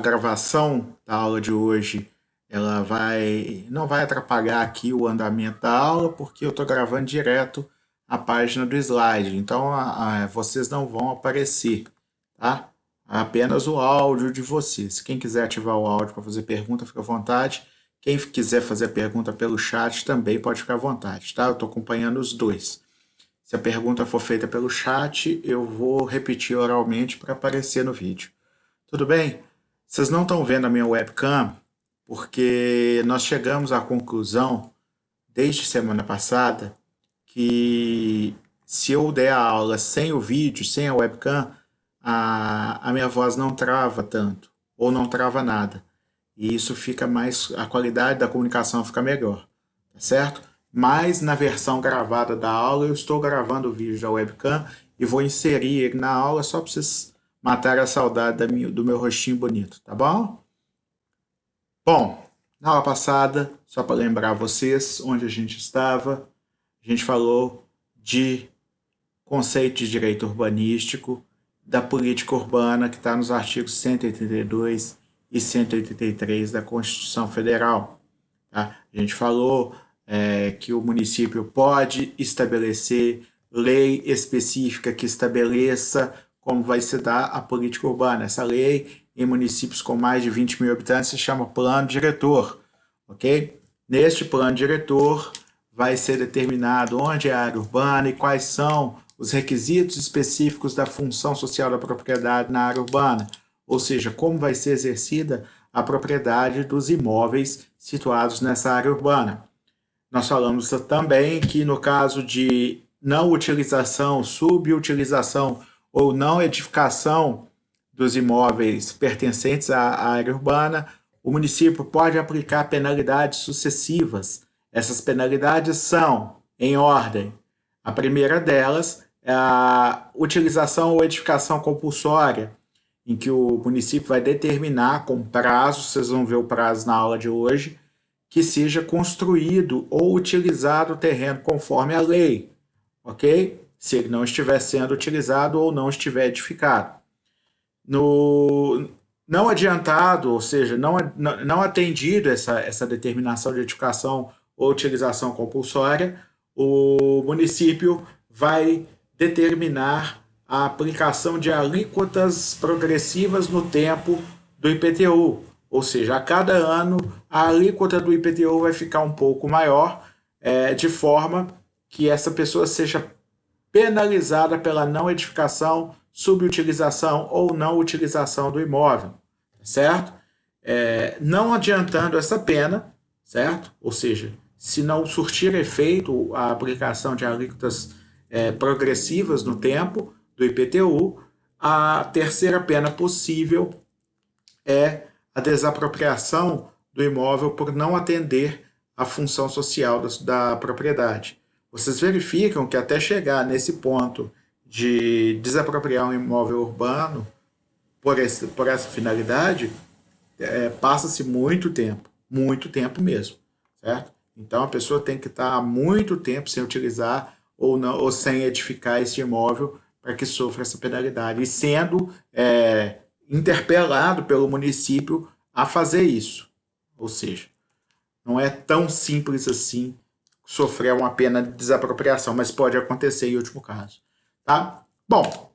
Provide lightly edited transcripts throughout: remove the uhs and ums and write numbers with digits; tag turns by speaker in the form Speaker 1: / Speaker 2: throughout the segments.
Speaker 1: gravação da aula de hoje, não vai atrapalhar aqui o andamento da aula, porque eu estou gravando direto a página do slide. Então, vocês não vão aparecer, tá? Apenas o áudio de vocês. Quem quiser ativar o áudio para fazer pergunta, fica à vontade. Quem quiser fazer pergunta pelo chat também pode ficar à vontade, tá? Eu estou acompanhando os dois. Se a pergunta for feita pelo chat, eu vou repetir oralmente para aparecer no vídeo. Tudo bem? Vocês não estão vendo a minha webcam porque nós chegamos à conclusão, desde semana passada, que se eu der a aula sem o vídeo, sem a webcam, a minha voz não trava tanto, ou não trava nada. E isso fica mais, a qualidade da comunicação fica melhor, tá certo? Mas na versão gravada da aula, eu estou gravando o vídeo da webcam e vou inserir ele na aula só para vocês matarem a saudade do meu rostinho bonito, tá bom? Bom, na aula passada, só para lembrar vocês onde a gente estava, a gente falou de conceito de direito urbanístico, da política urbana, que está nos artigos 182 e 183 da Constituição Federal. Tá? A gente falou que o município pode estabelecer lei específica que estabeleça como vai se dar a política urbana. Essa lei, em municípios com mais de 20 mil habitantes, se chama plano diretor. Ok? Neste plano diretor vai ser determinado onde é a área urbana e quais são os requisitos específicos da função social da propriedade na área urbana, ou seja, como vai ser exercida a propriedade dos imóveis situados nessa área urbana. Nós falamos também que no caso de não utilização, subutilização ou não edificação dos imóveis pertencentes à área urbana, o município pode aplicar penalidades sucessivas. Essas penalidades são, em ordem, a primeira delas é a utilização ou edificação compulsória, em que o município vai determinar com prazo, vocês vão ver o prazo na aula de hoje, que seja construído ou utilizado o terreno conforme a lei, ok? Se ele não estiver sendo utilizado ou não estiver edificado. No não adiantado, ou seja, não atendido essa determinação de edificação ou utilização compulsória, o município vai determinar a aplicação de alíquotas progressivas no tempo do IPTU, ou seja, a cada ano a alíquota do IPTU vai ficar um pouco maior, de forma que essa pessoa seja penalizada pela não edificação, subutilização ou não utilização do imóvel, certo? Não adiantando essa pena, certo? Ou seja, se não surtir efeito a aplicação de alíquotas progressivas no tempo do IPTU, a terceira pena possível é a desapropriação do imóvel por não atender à função social da propriedade. Vocês verificam que até chegar nesse ponto de desapropriar um imóvel urbano por essa finalidade, passa-se muito tempo mesmo, certo? Então a pessoa tem que estar há muito tempo sem utilizar ou sem edificar esse imóvel para que sofra essa penalidade, e sendo interpelado pelo município a fazer isso. Ou seja, não é tão simples assim sofrer uma pena de desapropriação, mas pode acontecer em último caso. Tá? Bom,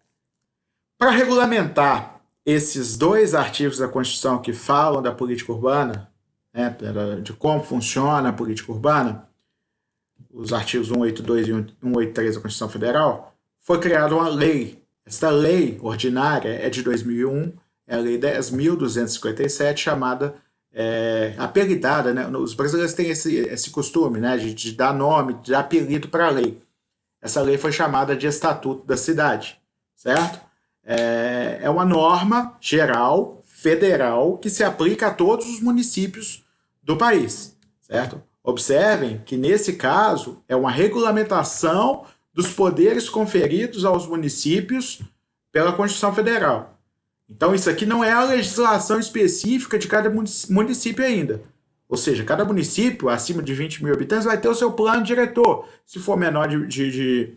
Speaker 1: para regulamentar esses dois artigos da Constituição que falam da política urbana, né, de como funciona a política urbana, os artigos 182 e 183 da Constituição Federal, foi criada uma lei. Esta lei ordinária é de 2001, é a Lei 10.257, chamada, apelidada, né? Os brasileiros têm esse costume, né, de dar nome, de dar apelido para a lei. Essa lei foi chamada de Estatuto da Cidade, certo? É uma norma geral, federal, que se aplica a todos os municípios do país, certo? Observem que, nesse caso, é uma regulamentação dos poderes conferidos aos municípios pela Constituição Federal. Então, isso aqui não é a legislação específica de cada município ainda. Ou seja, cada município, acima de 20 mil habitantes, vai ter o seu plano diretor. Se for menor de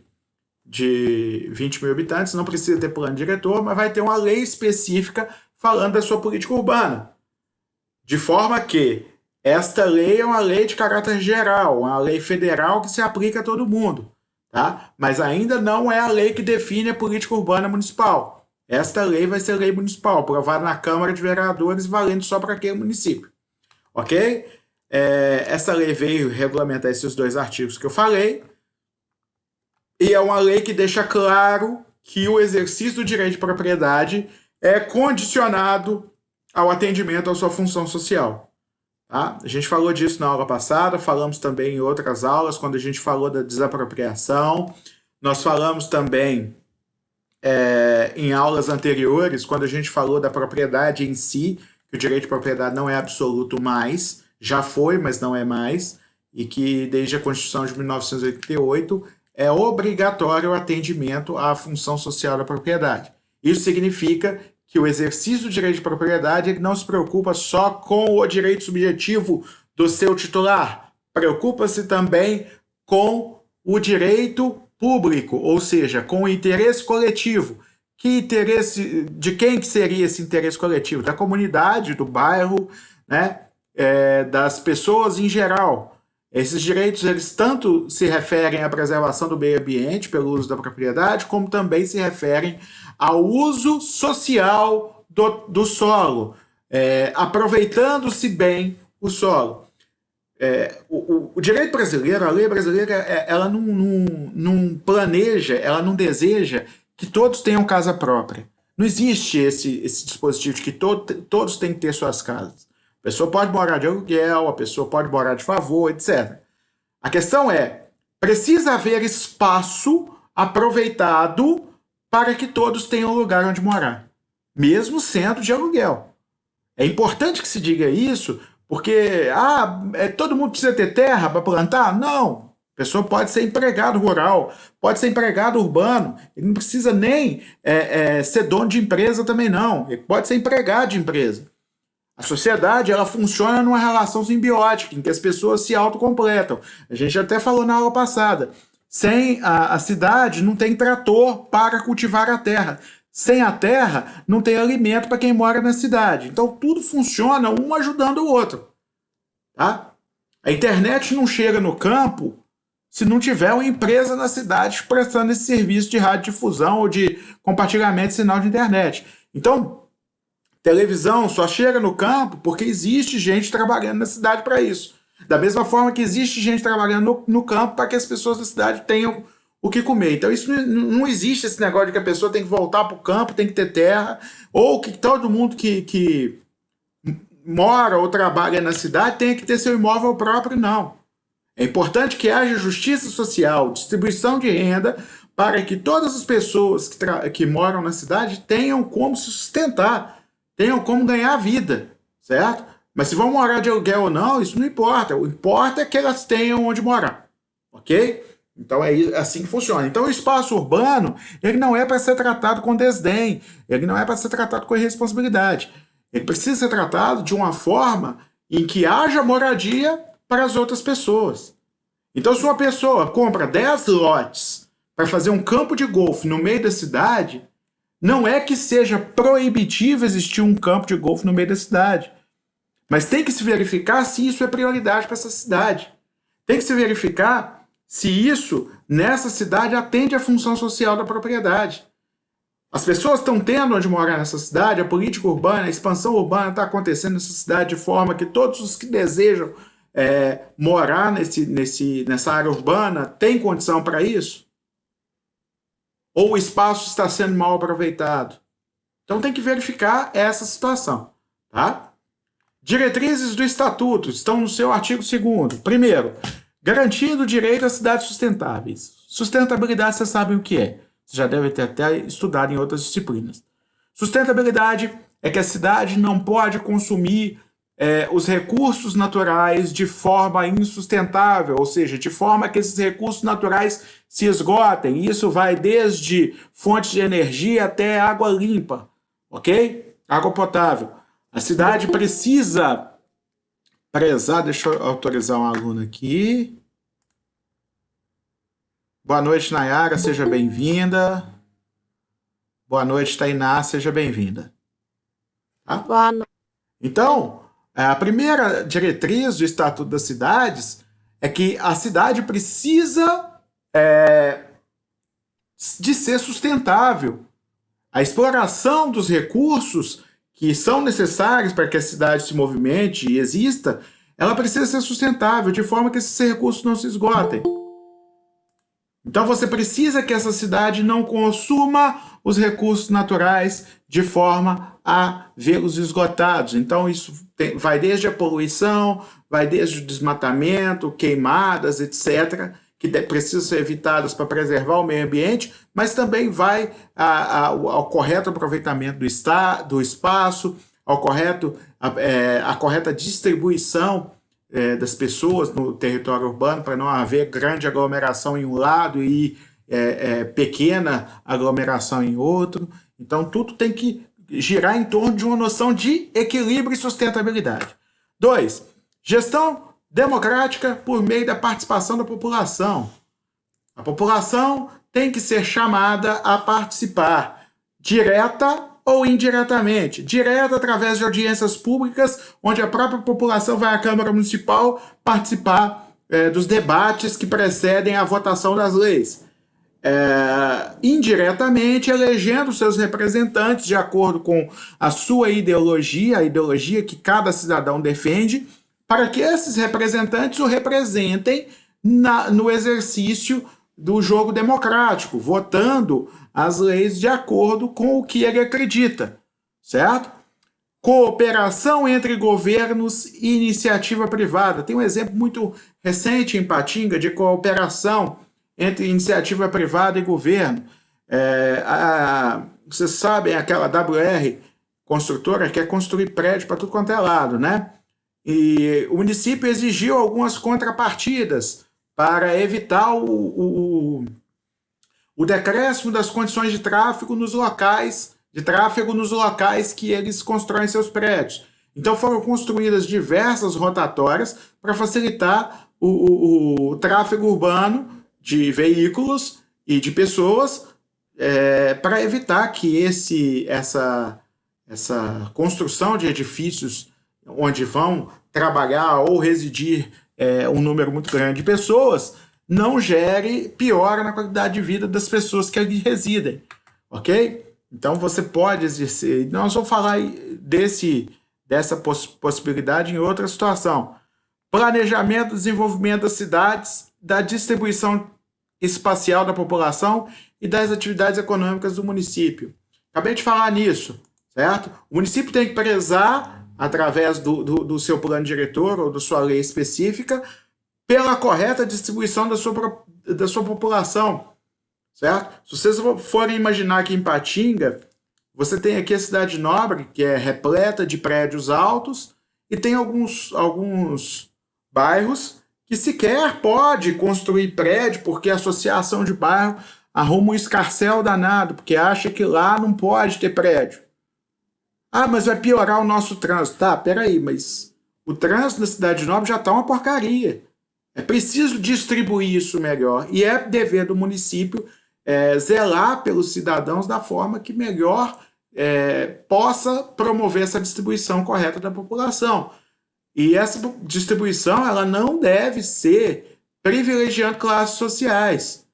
Speaker 1: 20 mil habitantes, não precisa ter plano diretor, mas vai ter uma lei específica falando da sua política urbana. De forma que esta lei é uma lei de caráter geral, uma lei federal que se aplica a todo mundo, tá? Mas ainda não é a lei que define a política urbana municipal. Esta lei vai ser lei municipal, aprovada na Câmara de Vereadores, valendo só para aquele município, ok? Essa lei veio regulamentar esses 2 artigos que eu falei, e é uma lei que deixa claro que o exercício do direito de propriedade é condicionado ao atendimento à sua função social. Tá? A gente falou disso na aula passada, falamos também em outras aulas, quando a gente falou da desapropriação. Nós falamos também em aulas anteriores, quando a gente falou da propriedade em si, que o direito de propriedade não é absoluto mais, já foi, mas não é mais, e que desde a Constituição de 1988 é obrigatório o atendimento à função social da propriedade. Isso significa que o exercício do direito de propriedade ele não se preocupa só com o direito subjetivo do seu titular, preocupa-se também com o direito público, ou seja, com o interesse coletivo. Que interesse, de quem que seria esse interesse coletivo? Da comunidade, do bairro, né? Das pessoas em geral. Esses direitos, eles tanto se referem à preservação do meio ambiente pelo uso da propriedade, como também se referem ao uso social do solo, aproveitando-se bem o solo. O direito brasileiro, a lei brasileira, ela não planeja, ela não deseja que todos tenham casa própria. Não existe esse dispositivo de que todos têm que ter suas casas. A pessoa pode morar de aluguel, a pessoa pode morar de favor, etc. A questão precisa haver espaço aproveitado para que todos tenham lugar onde morar, mesmo sendo de aluguel. É importante que se diga isso, porque todo mundo precisa ter terra para plantar? Não. A pessoa pode ser empregado rural, pode ser empregado urbano, ele não precisa nem ser dono de empresa também não, ele pode ser empregado de empresa. A sociedade ela funciona numa relação simbiótica, em que as pessoas se autocompletam. A gente até falou na aula passada. Sem a cidade, não tem trator para cultivar a terra. Sem a terra, não tem alimento para quem mora na cidade. Então, tudo funciona um ajudando o outro. Tá? A internet não chega no campo se não tiver uma empresa na cidade prestando esse serviço de radiodifusão ou de compartilhamento de sinal de internet. Então, televisão só chega no campo porque existe gente trabalhando na cidade para isso. Da mesma forma que existe gente trabalhando no campo para que as pessoas da cidade tenham o que comer. Então, isso não existe esse negócio de que a pessoa tem que voltar para o campo, tem que ter terra, ou que todo mundo que mora ou trabalha na cidade tenha que ter seu imóvel próprio, não. É importante que haja justiça social, distribuição de renda, para que todas as pessoas que moram na cidade tenham como se sustentar, tenham como ganhar vida, certo? Mas se vão morar de aluguel ou não, isso não importa. O que importa é que elas tenham onde morar, ok? Então é assim que funciona. Então o espaço urbano, ele não é para ser tratado com desdém, ele não é para ser tratado com irresponsabilidade. Ele precisa ser tratado de uma forma em que haja moradia para as outras pessoas. Então se uma pessoa compra 10 lotes para fazer um campo de golfe no meio da cidade, não é que seja proibitivo existir um campo de golfe no meio da cidade. Mas tem que se verificar se isso é prioridade para essa cidade. Tem que se verificar se isso, nessa cidade, atende à função social da propriedade. As pessoas estão tendo onde morar nessa cidade, a política urbana, a expansão urbana está acontecendo nessa cidade de forma que todos os que desejam morar nessa área urbana têm condição para isso? Ou o espaço está sendo mal aproveitado? Então tem que verificar essa situação, tá? Diretrizes do Estatuto estão no seu artigo 2º. Primeiro, garantindo o direito às cidades sustentáveis. Sustentabilidade, vocês sabem o que é. Você já deve ter até estudado em outras disciplinas. Sustentabilidade é que a cidade não pode consumir os recursos naturais de forma insustentável, ou seja, de forma que esses recursos naturais se esgotem. Isso vai desde fontes de energia até água limpa, ok? Água potável. A cidade precisa prezar, deixa eu autorizar um aluno aqui. Boa noite, Nayara, seja bem-vinda. Boa noite, Tainá, seja bem-vinda. Tá?
Speaker 2: Boa noite.
Speaker 1: Então, a primeira diretriz do Estatuto das Cidades é que a cidade precisa de ser sustentável. A exploração dos recursos que são necessários para que a cidade se movimente e exista, ela precisa ser sustentável, de forma que esses recursos não se esgotem. Então você precisa que essa cidade não consuma os recursos naturais de forma a vê-los esgotados. Então isso vai desde a poluição, vai desde o desmatamento, queimadas, etc., que precisam ser evitadas para preservar o meio ambiente, mas também vai ao correto aproveitamento do espaço, a correta distribuição das pessoas no território urbano, para não haver grande aglomeração em um lado e pequena aglomeração em outro. Então, tudo tem que girar em torno de uma noção de equilíbrio e sustentabilidade. 2. Gestão democrática por meio da participação da população. A população tem que ser chamada a participar, direta ou indiretamente. Direta através de audiências públicas, onde a própria população vai à Câmara Municipal participar dos debates que precedem a votação das leis. Indiretamente, elegendo seus representantes de acordo com a sua ideologia, a ideologia que cada cidadão defende, para que esses representantes o representem no exercício do jogo democrático, votando as leis de acordo com o que ele acredita, certo? Cooperação entre governos e iniciativa privada. Tem um exemplo muito recente em Patinga de cooperação entre iniciativa privada e governo. Vocês sabem, aquela WR construtora quer construir prédio para tudo quanto é lado, né? E o município exigiu algumas contrapartidas para evitar o decréscimo das condições de tráfego nos locais que eles constroem seus prédios. Então foram construídas diversas rotatórias para facilitar o tráfego urbano de veículos e de pessoas, para evitar que essa construção de edifícios onde vão trabalhar ou residir um número muito grande de pessoas não gere piora na qualidade de vida das pessoas que ali residem, ok? Então você pode exercer. Nós vamos falar dessa possibilidade em outra situação. Planejamento, desenvolvimento das cidades, da distribuição espacial da população e das atividades econômicas do município. Acabei de falar nisso, certo? O município tem que prezar, através do seu plano diretor ou da sua lei específica, pela correta distribuição da sua população, certo? Se vocês forem imaginar aqui em Patinga, você tem aqui a cidade nobre, que é repleta de prédios altos, e tem alguns bairros que sequer pode construir prédio, porque a associação de bairro arruma um escarcéu danado, porque acha que lá não pode ter prédio. Ah, mas vai piorar o nosso trânsito. Tá, peraí, mas o trânsito na cidade nobre já está uma porcaria. É preciso distribuir isso melhor. E é dever do município zelar pelos cidadãos da forma que melhor possa promover essa distribuição correta da população. E essa distribuição ela não deve ser privilegiando classes sociais,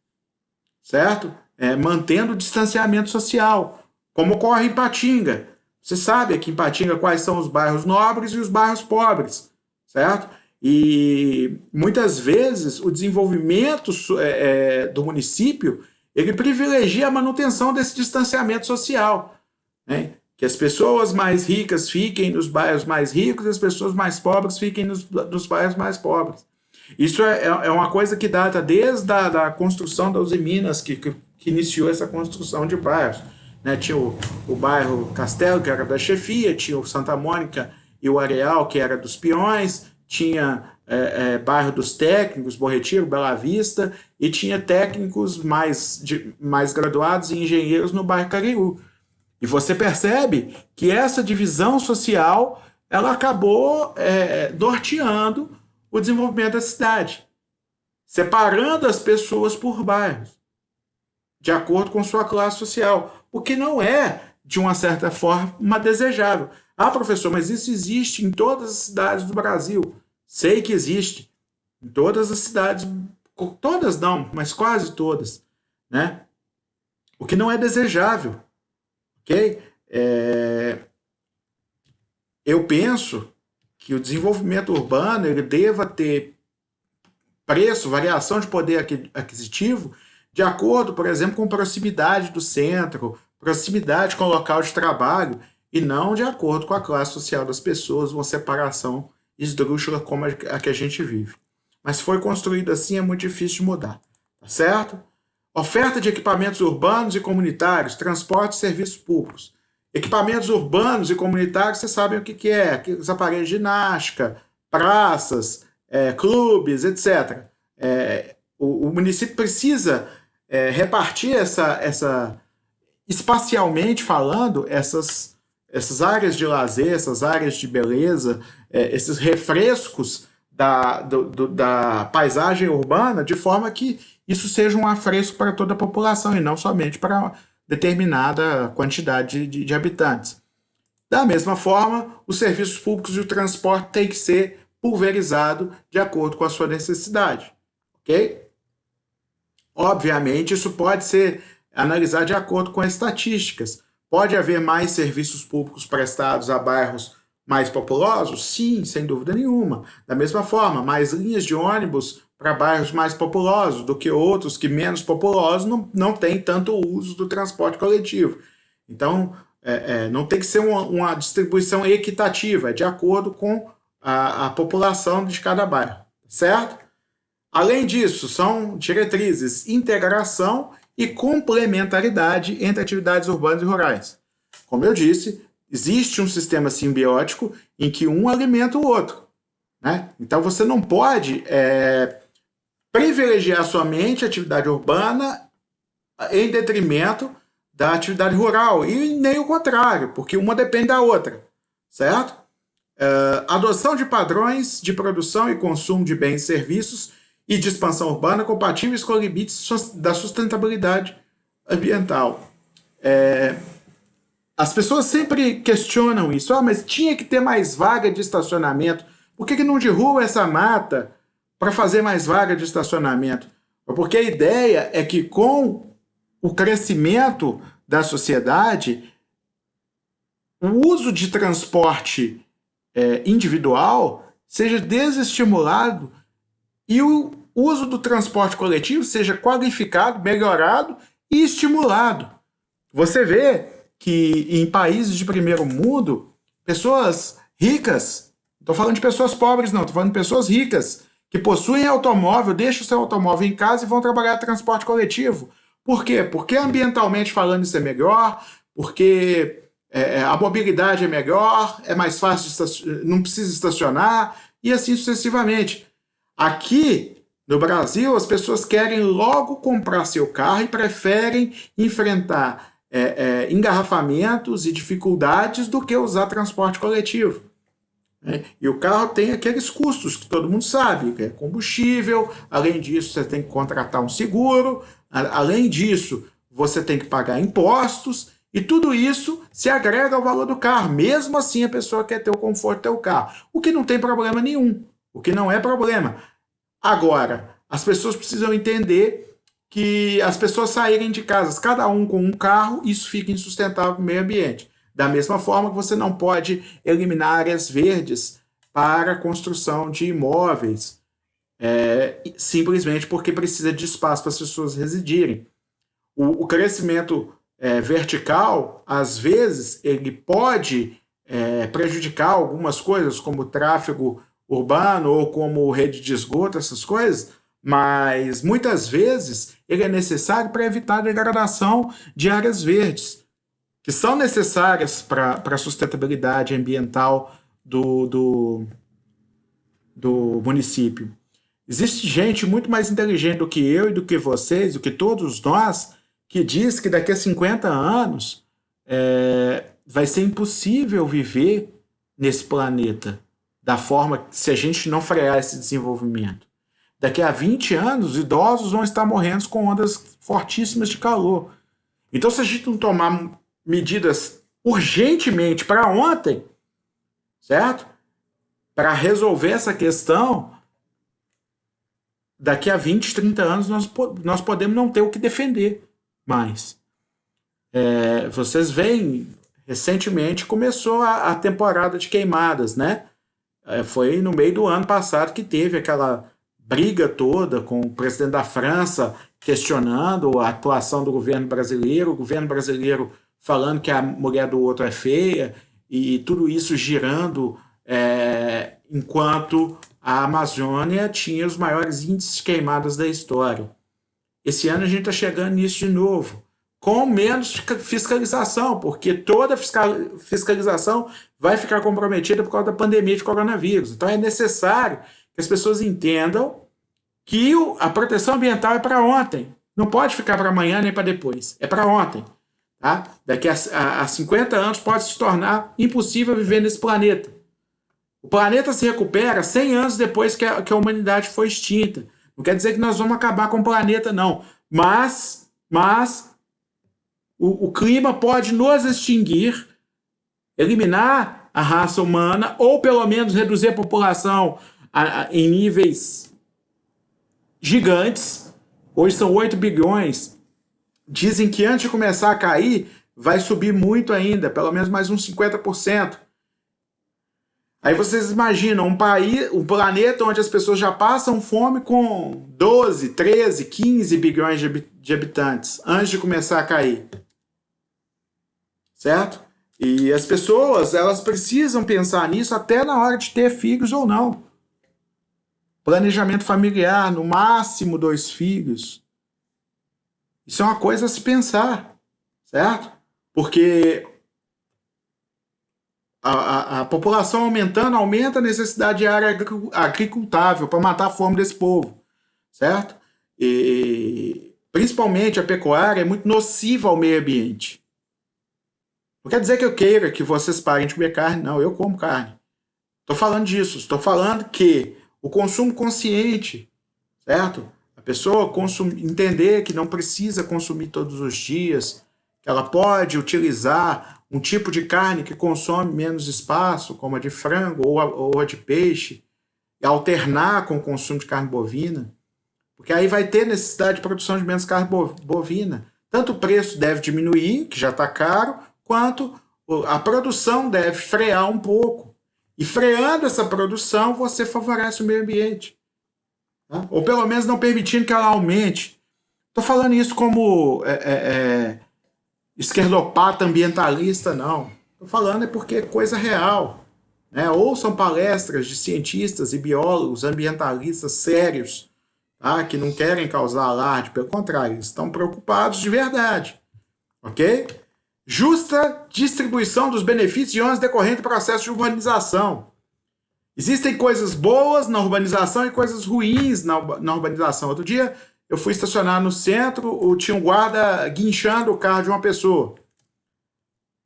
Speaker 1: certo? Mantendo o distanciamento social, como ocorre em Patinga. Você sabe aqui em Patinga quais são os bairros nobres e os bairros pobres, certo? E muitas vezes o desenvolvimento do município ele privilegia a manutenção desse distanciamento social, né? Que as pessoas mais ricas fiquem nos bairros mais ricos e as pessoas mais pobres fiquem nos bairros mais pobres. Isso é uma coisa que data desde a construção da Uzi Minas, que iniciou essa construção de bairros. Né? Tinha o bairro Castelo, que era da chefia, tinha o Santa Mônica e o Areal, que era dos peões, tinha bairro dos técnicos, Bom Retiro, Bela Vista, e tinha técnicos mais graduados e engenheiros no bairro Cariú. E você percebe que essa divisão social ela acabou norteando o desenvolvimento da cidade, separando as pessoas por bairros, de acordo com sua classe social, o que não é, de uma certa forma, desejável. Ah, professor, mas isso existe em todas as cidades do Brasil. Sei que existe. Em todas as cidades, todas não, mas quase todas, né? O que não é desejável, ok? Eu penso que o desenvolvimento urbano ele deva ter preço, variação de poder aquisitivo, de acordo, por exemplo, com proximidade do centro, proximidade com o local de trabalho, e não de acordo com a classe social das pessoas, uma separação esdrúxula como a que a gente vive. Mas foi construído assim, é muito difícil de mudar, tá certo? Oferta de equipamentos urbanos e comunitários, transporte e serviços públicos. Equipamentos urbanos e comunitários, vocês sabem o que é, os aparelhos de ginástica, praças, clubes, etc. O município precisa repartir espacialmente falando, essas áreas de lazer, essas áreas de beleza, esses refrescos da paisagem urbana, de forma que isso seja um afresco para toda a população e não somente para determinada quantidade de habitantes. Da mesma forma, os serviços públicos e o transporte têm que ser pulverizado de acordo com a sua necessidade, ok? Obviamente, isso pode ser analisado de acordo com as estatísticas. Pode haver mais serviços públicos prestados a bairros mais populosos? Sim, sem dúvida nenhuma. Da mesma forma, mais linhas de ônibus para bairros mais populosos do que outros que menos populosos não têm tanto uso do transporte coletivo. Então, não tem que ser uma distribuição equitativa, é de acordo com a população de cada bairro, certo? Além disso, são diretrizes integração e complementaridade entre atividades urbanas e rurais. Como eu disse, existe um sistema simbiótico em que um alimenta o outro, né? Então você não pode privilegiar somente a atividade urbana em detrimento da atividade rural, e nem o contrário, porque uma depende da outra, certo? Adoção de padrões de produção e consumo de bens e serviços e de expansão urbana compatíveis com limites da sustentabilidade ambiental. As pessoas sempre questionam isso. Mas tinha que ter mais vaga de estacionamento. Por que não derruba essa mata para fazer mais vaga de estacionamento? Porque a ideia é que com o crescimento da sociedade, o uso de transporte individual seja desestimulado e o uso do transporte coletivo seja qualificado, melhorado e estimulado. Você vê que em países de primeiro mundo, pessoas ricas, não estou falando de pessoas pobres não, estou falando de pessoas ricas, que possuem automóvel, deixam o seu automóvel em casa e vão trabalhar em transporte coletivo. Por quê? Porque ambientalmente falando isso é melhor, porque a mobilidade é melhor, é mais fácil, não precisa estacionar, e assim sucessivamente. Aqui no Brasil, as pessoas querem logo comprar seu carro e preferem enfrentar engarrafamentos e dificuldades do que usar transporte coletivo. E o carro tem aqueles custos que todo mundo sabe, que é combustível, além disso você tem que contratar um seguro, além disso você tem que pagar impostos, e tudo isso se agrega ao valor do carro. Mesmo assim a pessoa quer ter o conforto do teu carro, o que não tem problema nenhum, o que não é problema. Agora, as pessoas precisam entender que as pessoas saírem de casa, cada um com um carro, isso fica insustentável para o meio ambiente. Da mesma forma que você não pode eliminar áreas verdes para a construção de imóveis, simplesmente porque precisa de espaço para as pessoas residirem. O crescimento vertical, às vezes, ele pode prejudicar algumas coisas, como tráfego urbano ou como rede de esgoto, essas coisas, mas muitas vezes ele é necessário para evitar a degradação de áreas verdes, que são necessárias para a sustentabilidade ambiental do município. Existe gente muito mais inteligente do que eu e do que vocês, do que todos nós, que diz que daqui a 50 anos vai ser impossível viver nesse planeta da forma se a gente não frear esse desenvolvimento. Daqui a 20 anos, os idosos vão estar morrendo com ondas fortíssimas de calor. Então, se a gente não tomar medidas urgentemente para ontem, certo? Para resolver essa questão, daqui a 20, 30 anos nós podemos não ter o que defender mais. Vocês veem, recentemente começou a temporada de queimadas, né? Foi no meio do ano passado que teve aquela briga toda com o presidente da França questionando a atuação do governo brasileiro, o governo brasileiro falando que a mulher do outro é feia, e tudo isso girando enquanto a Amazônia tinha os maiores índices de queimadas da história. Esse ano a gente está chegando nisso de novo, com menos fiscalização, porque toda fiscalização vai ficar comprometida por causa da pandemia de coronavírus. Então é necessário que as pessoas entendam que a proteção ambiental é para ontem. Não pode ficar para amanhã nem para depois. É para ontem. Tá? Daqui a 50 anos pode se tornar impossível viver nesse planeta. O planeta se recupera 100 anos depois que a humanidade foi extinta. Não quer dizer que nós vamos acabar com o planeta, não. Mas o clima pode nos extinguir, eliminar a raça humana, ou pelo menos reduzir a população em níveis gigantes. Hoje são 8 bilhões. Dizem que antes de começar a cair, vai subir muito ainda, pelo menos mais uns 50%. Aí vocês imaginam um planeta onde as pessoas já passam fome com 12, 13, 15 bilhões de habitantes, antes de começar a cair. Certo? E as pessoas, elas precisam pensar nisso até na hora de ter filhos ou não. Planejamento familiar, no máximo 2 filhos. Isso é uma coisa a se pensar, certo? Porque a população aumentando, aumenta a necessidade de área agricultável para matar a fome desse povo, certo? E principalmente a pecuária é muito nociva ao meio ambiente. Não quer dizer que eu queira que vocês parem de comer carne, não, eu como carne. Estou falando disso, estou falando que o consumo consciente, certo? A pessoa entender que não precisa consumir todos os dias, que ela pode utilizar um tipo de carne que consome menos espaço, como a de frango ou a de peixe, e alternar com o consumo de carne bovina, porque aí vai ter necessidade de produção de menos carne bovina. Tanto o preço deve diminuir, que já está caro, quanto a produção deve frear um pouco. E freando essa produção, você favorece o meio ambiente. Tá? Ou pelo menos não permitindo que ela aumente. Estou falando isso como esquerdopata ambientalista, não. Estou falando porque é coisa real. Né? Ouçam palestras de cientistas e biólogos ambientalistas sérios, tá? Que não querem causar alarde, pelo contrário, eles estão preocupados de verdade. Ok? Justa distribuição dos benefícios e ônus decorrentes do processo de urbanização. Existem coisas boas na urbanização e coisas ruins na urbanização. Outro dia eu fui estacionar no centro, tinha um guarda guinchando o carro de uma pessoa.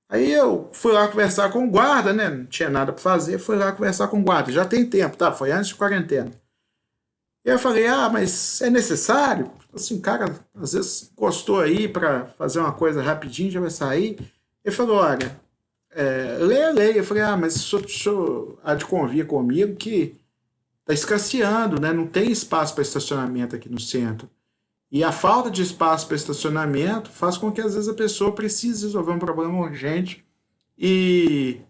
Speaker 1: Aí eu fui lá conversar com o guarda, né? Não tinha nada para fazer, fui lá conversar com o guarda. Já tem tempo, tá? Foi antes de quarentena. E eu falei, mas é necessário? Assim, o cara às vezes gostou aí para fazer uma coisa rapidinho, já vai sair. Ele falou, olha, lê a lei. Eu falei, mas o senhor há de convir comigo que está escasseando, né? Não tem espaço para estacionamento aqui no centro. E a falta de espaço para estacionamento faz com que às vezes a pessoa precise resolver um problema urgente e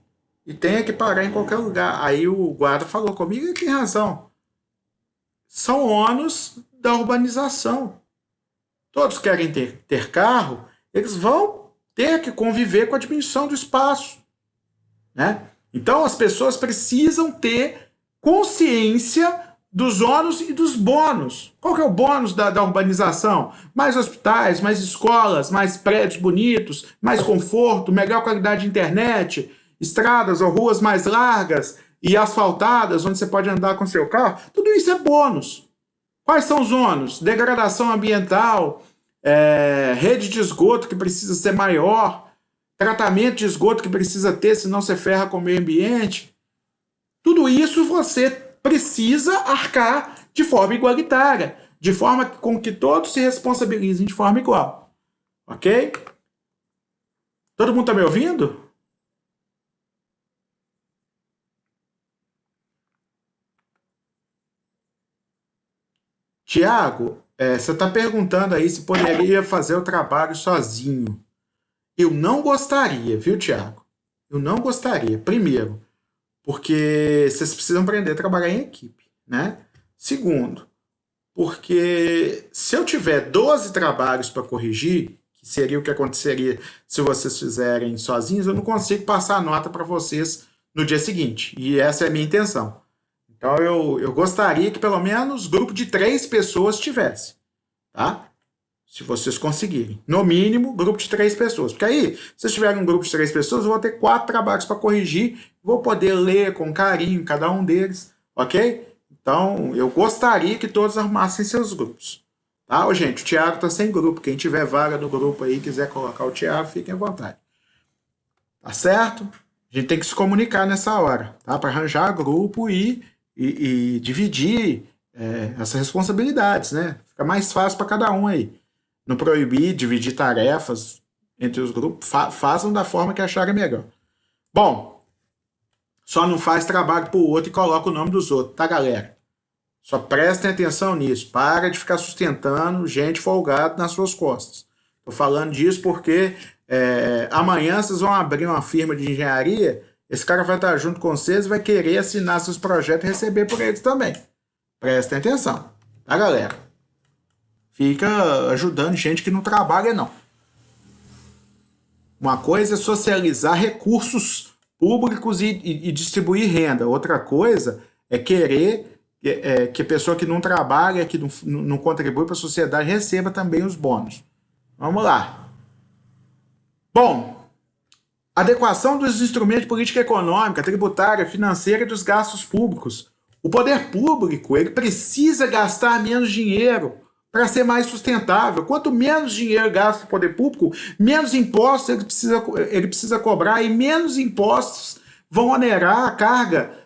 Speaker 1: tenha que parar em qualquer lugar. Aí o guarda falou comigo e tem razão. São ônus da urbanização. Todos querem ter carro, eles vão ter que conviver com a diminuição do espaço. Né? Então as pessoas precisam ter consciência dos ônus e dos bônus. Qual que é o bônus da urbanização? Mais hospitais, mais escolas, mais prédios bonitos, mais conforto, melhor qualidade de internet, estradas ou ruas mais largas e asfaltadas, onde você pode andar com seu carro. Tudo isso é bônus. Quais são os ônus? Degradação ambiental, rede de esgoto que precisa ser maior, tratamento de esgoto que precisa ter, senão você ferra com o meio ambiente. Tudo isso você precisa arcar de forma igualitária, de forma com que todos se responsabilizem de forma igual. Ok? Todo mundo está me ouvindo? Tiago, você está perguntando aí se poderia fazer o trabalho sozinho. Eu não gostaria, viu, Tiago? Eu não gostaria. Primeiro, porque vocês precisam aprender a trabalhar em equipe, né? Segundo, porque se eu tiver 12 trabalhos para corrigir, que seria o que aconteceria se vocês fizerem sozinhos, eu não consigo passar a nota para vocês no dia seguinte. E essa é a minha intenção. Então eu gostaria que pelo menos grupo de 3 pessoas tivesse, tá? Se vocês conseguirem. No mínimo, grupo de 3 pessoas. Porque aí, se vocês tiverem um grupo de 3 pessoas, eu vou ter 4 trabalhos para corrigir. Vou poder ler com carinho cada um deles, ok? Então, eu gostaria que todos arrumassem seus grupos. Tá, ô, gente? O Thiago tá sem grupo. Quem tiver vaga no grupo aí, quiser colocar o Thiago, fiquem à vontade. Tá certo? A gente tem que se comunicar nessa hora, tá? Para arranjar grupo e dividir essas responsabilidades, né? Fica mais fácil para cada um aí. Não proibir, dividir tarefas entre os grupos, façam da forma que acharem melhor. Bom, só não faz trabalho pro outro e coloca o nome dos outros, tá, galera? Só prestem atenção nisso. Para de ficar sustentando gente folgada nas suas costas. Tô falando disso porque amanhã vocês vão abrir uma firma de engenharia, esse cara vai estar junto com vocês e vai querer assinar seus projetos e receber por eles também. Prestem atenção, tá, galera? Fica ajudando gente que não trabalha, não. Uma coisa é socializar recursos públicos e distribuir renda. Outra coisa é querer que a pessoa que não trabalha, que não contribui para a sociedade, receba também os bônus. Vamos lá. Bom, adequação dos instrumentos de política econômica, tributária, financeira e dos gastos públicos. O poder público ele precisa gastar menos dinheiro para ser mais sustentável. Quanto menos dinheiro gasta o poder público, menos impostos ele precisa cobrar e menos impostos vão onerar a carga,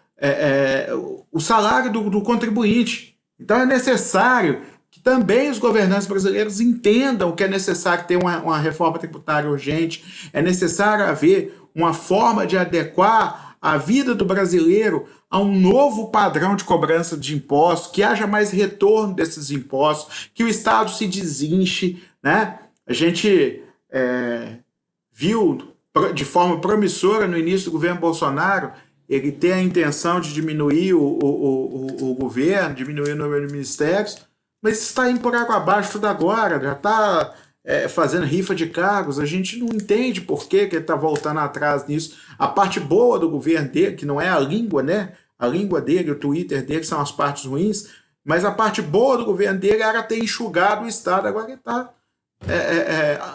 Speaker 1: o salário do contribuinte. Então é necessário que também os governantes brasileiros entendam que é necessário ter uma reforma tributária urgente, é necessário haver uma forma de adequar a vida do brasileiro a um novo padrão de cobrança de impostos, que haja mais retorno desses impostos, que o Estado se desinche, né? A gente viu de forma promissora no início do governo Bolsonaro ele ter a intenção de diminuir o governo, diminuir o número de ministérios, mas está indo por água abaixo tudo agora, já está fazendo rifa de cargos, a gente não entende por que ele está voltando atrás nisso. A parte boa do governo dele, que não é a língua, né? A língua dele, o Twitter dele são as partes ruins, mas a parte boa do governo dele era ter enxugado o Estado, agora ele está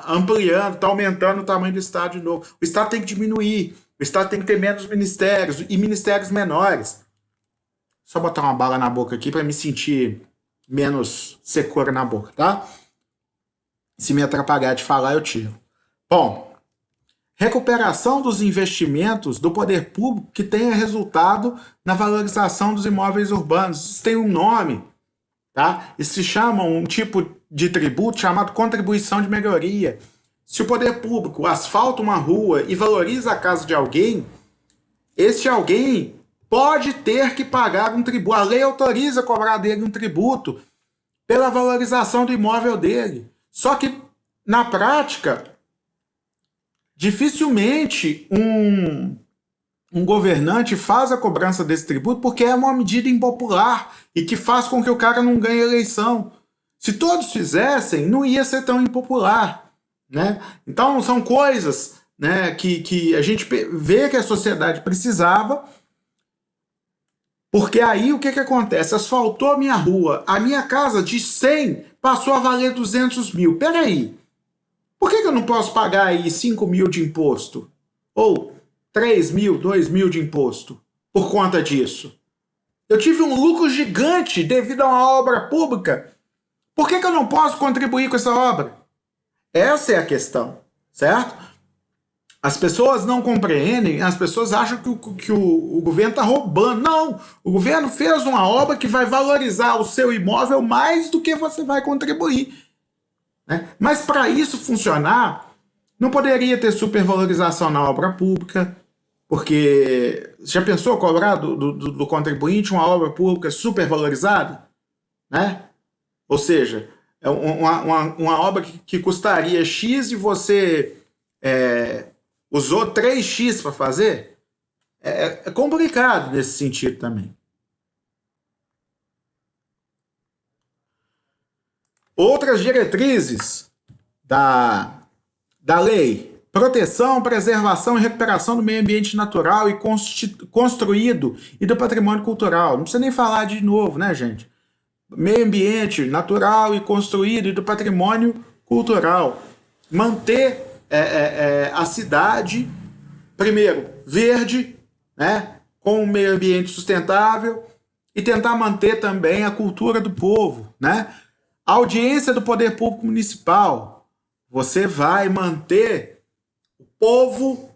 Speaker 1: ampliando, está aumentando o tamanho do Estado de novo. O Estado tem que diminuir, o Estado tem que ter menos ministérios e ministérios menores. Só botar uma bala na boca aqui para me sentir menos secura na boca, tá? Se me atrapalhar de falar, eu tiro. Bom, recuperação dos investimentos do poder público que tenha resultado na valorização dos imóveis urbanos. Isso tem um nome, tá? Isso se chama um tipo de tributo chamado contribuição de melhoria. Se o poder público asfalta uma rua e valoriza a casa de alguém, este alguém pode ter que pagar um tributo. A lei autoriza cobrar dele um tributo pela valorização do imóvel dele. Só que, na prática, dificilmente um governante faz a cobrança desse tributo porque é uma medida impopular e que faz com que o cara não ganhe eleição. Se todos fizessem, não ia ser tão impopular, né? Então, são coisas, né, que a gente vê que a sociedade precisava, porque aí o que acontece? Asfaltou a minha rua, a minha casa de 100 passou a valer 200 mil. Peraí, por que eu não posso pagar aí 5 mil de imposto? Ou 3 mil, 2 mil de imposto por conta disso? Eu tive um lucro gigante devido a uma obra pública. Por que eu não posso contribuir com essa obra? Essa é a questão, certo? As pessoas não compreendem, as pessoas acham que o governo está roubando. Não, o governo fez uma obra que vai valorizar o seu imóvel mais do que você vai contribuir, né? Mas para isso funcionar, não poderia ter supervalorização na obra pública, porque já pensou cobrar do contribuinte uma obra pública supervalorizada, né? Ou seja, é uma obra que custaria X e você usou 3x para fazer, é complicado nesse sentido também. Outras diretrizes da lei: proteção, preservação e recuperação do meio ambiente natural e construído e do patrimônio cultural. Não precisa nem falar de novo, né, gente? Meio ambiente natural e construído e do patrimônio cultural. Manter a cidade, primeiro, verde, né, com um meio ambiente sustentável, e tentar manter também a cultura do povo, né? A audiência do poder público municipal. Você vai manter o povo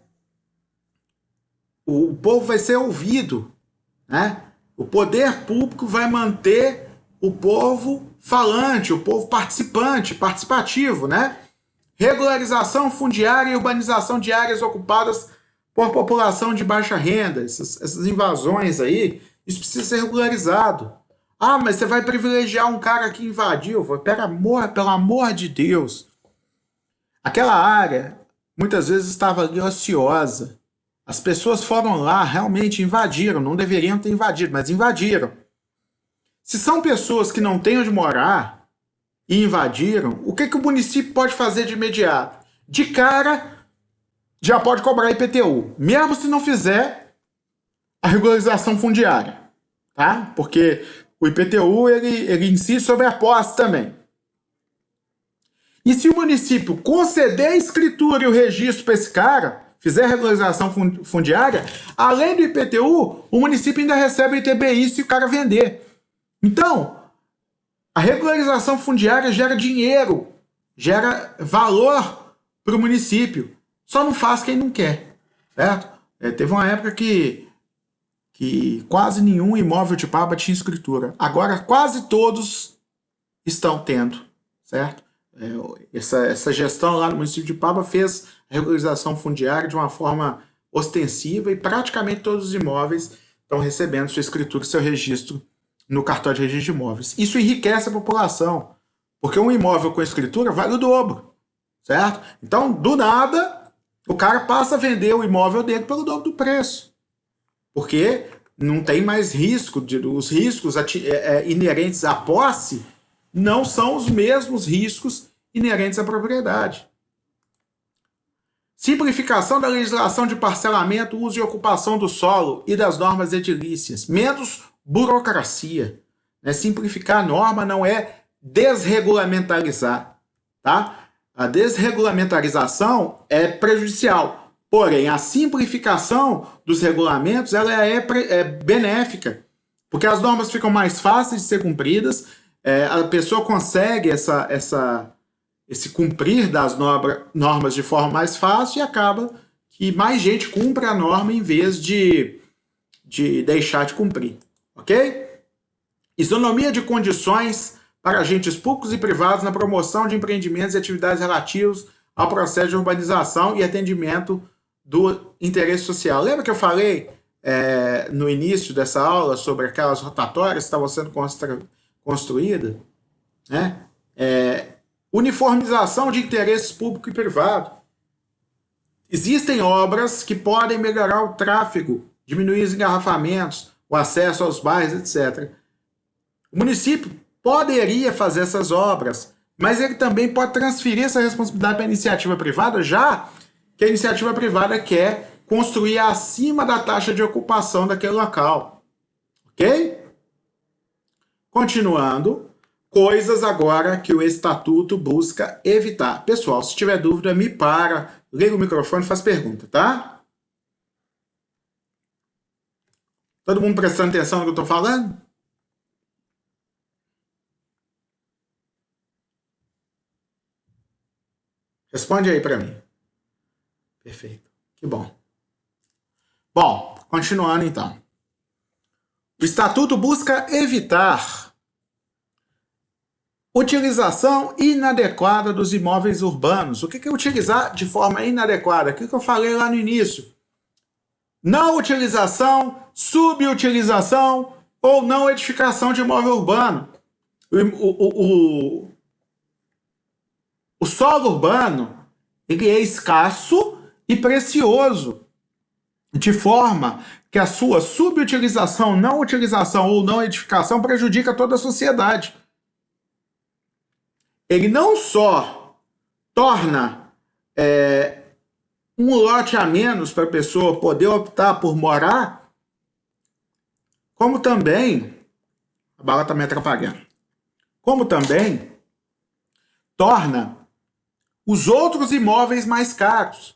Speaker 1: vai ser ouvido, né? O poder público vai manter o povo falante, o povo participativo, né? Regularização fundiária e urbanização de áreas ocupadas por população de baixa renda, essas invasões aí, isso precisa ser regularizado. Ah, mas você vai privilegiar um cara que invadiu. Pelo amor de Deus. Aquela área, muitas vezes, estava ali ociosa. As pessoas foram lá, realmente invadiram. Não deveriam ter invadido, mas invadiram. Se são pessoas que não têm onde morar e invadiram, o que o município pode fazer de imediato? De cara, já pode cobrar IPTU, mesmo se não fizer a regularização fundiária, tá? Porque o IPTU, ele incide sobre a posse também. E se o município conceder a escritura e o registro para esse cara, fizer a regularização fundiária, além do IPTU, o município ainda recebe o ITBI se o cara vender. Então, a regularização fundiária gera dinheiro, gera valor para o município. Só não faz quem não quer, certo? Teve uma época que quase nenhum imóvel de Paba tinha escritura. Agora quase todos estão tendo, certo? Essa gestão lá no município de Paba fez a regularização fundiária de uma forma ostensiva e praticamente todos os imóveis estão recebendo sua escritura e seu registro no cartório de registro de imóveis. Isso enriquece a população, porque um imóvel com escritura vale o dobro, certo? Então, do nada, o cara passa a vender o imóvel dele pelo dobro do preço. Porque não tem mais risco, os riscos inerentes à posse não são os mesmos riscos inerentes à propriedade. Simplificação da legislação de parcelamento, uso e ocupação do solo e das normas edilícias. Menos burocracia. Né? Simplificar a norma não é desregulamentalizar. Tá? A desregulamentarização é prejudicial. Porém, a simplificação dos regulamentos ela é benéfica, porque as normas ficam mais fáceis de ser cumpridas, a pessoa consegue esse cumprir das normas de forma mais fácil e acaba que mais gente cumpre a norma em vez de deixar de cumprir. Ok? Isonomia de condições para agentes públicos e privados na promoção de empreendimentos e atividades relativos ao processo de urbanização e atendimento do interesse social. Lembra que eu falei no início dessa aula sobre aquelas rotatórias que estavam sendo construídas? Né? Uniformização de interesses público e privado. Existem obras que podem melhorar o tráfego, diminuir os engarrafamentos, o acesso aos bairros, etc. O município poderia fazer essas obras, mas ele também pode transferir essa responsabilidade para a iniciativa privada, já que a iniciativa privada quer construir acima da taxa de ocupação daquele local. Ok? Continuando, coisas agora que o Estatuto busca evitar. Pessoal, se tiver dúvida, me liga o microfone e faz pergunta, tá? Todo mundo prestando atenção no que eu estou falando? Responde aí para mim. Perfeito. Que bom. Bom, continuando então. O Estatuto busca evitar utilização inadequada dos imóveis urbanos. O que é utilizar de forma inadequada? Aquilo que eu falei lá no início. Não utilização, subutilização ou não edificação de imóvel urbano. O, o solo urbano, ele é escasso e precioso, de forma que a sua subutilização, não utilização ou não edificação prejudica toda a sociedade. Ele não só torna um lote a menos para a pessoa poder optar por morar, como também, a bala está me atrapalhando, como também torna os outros imóveis mais caros.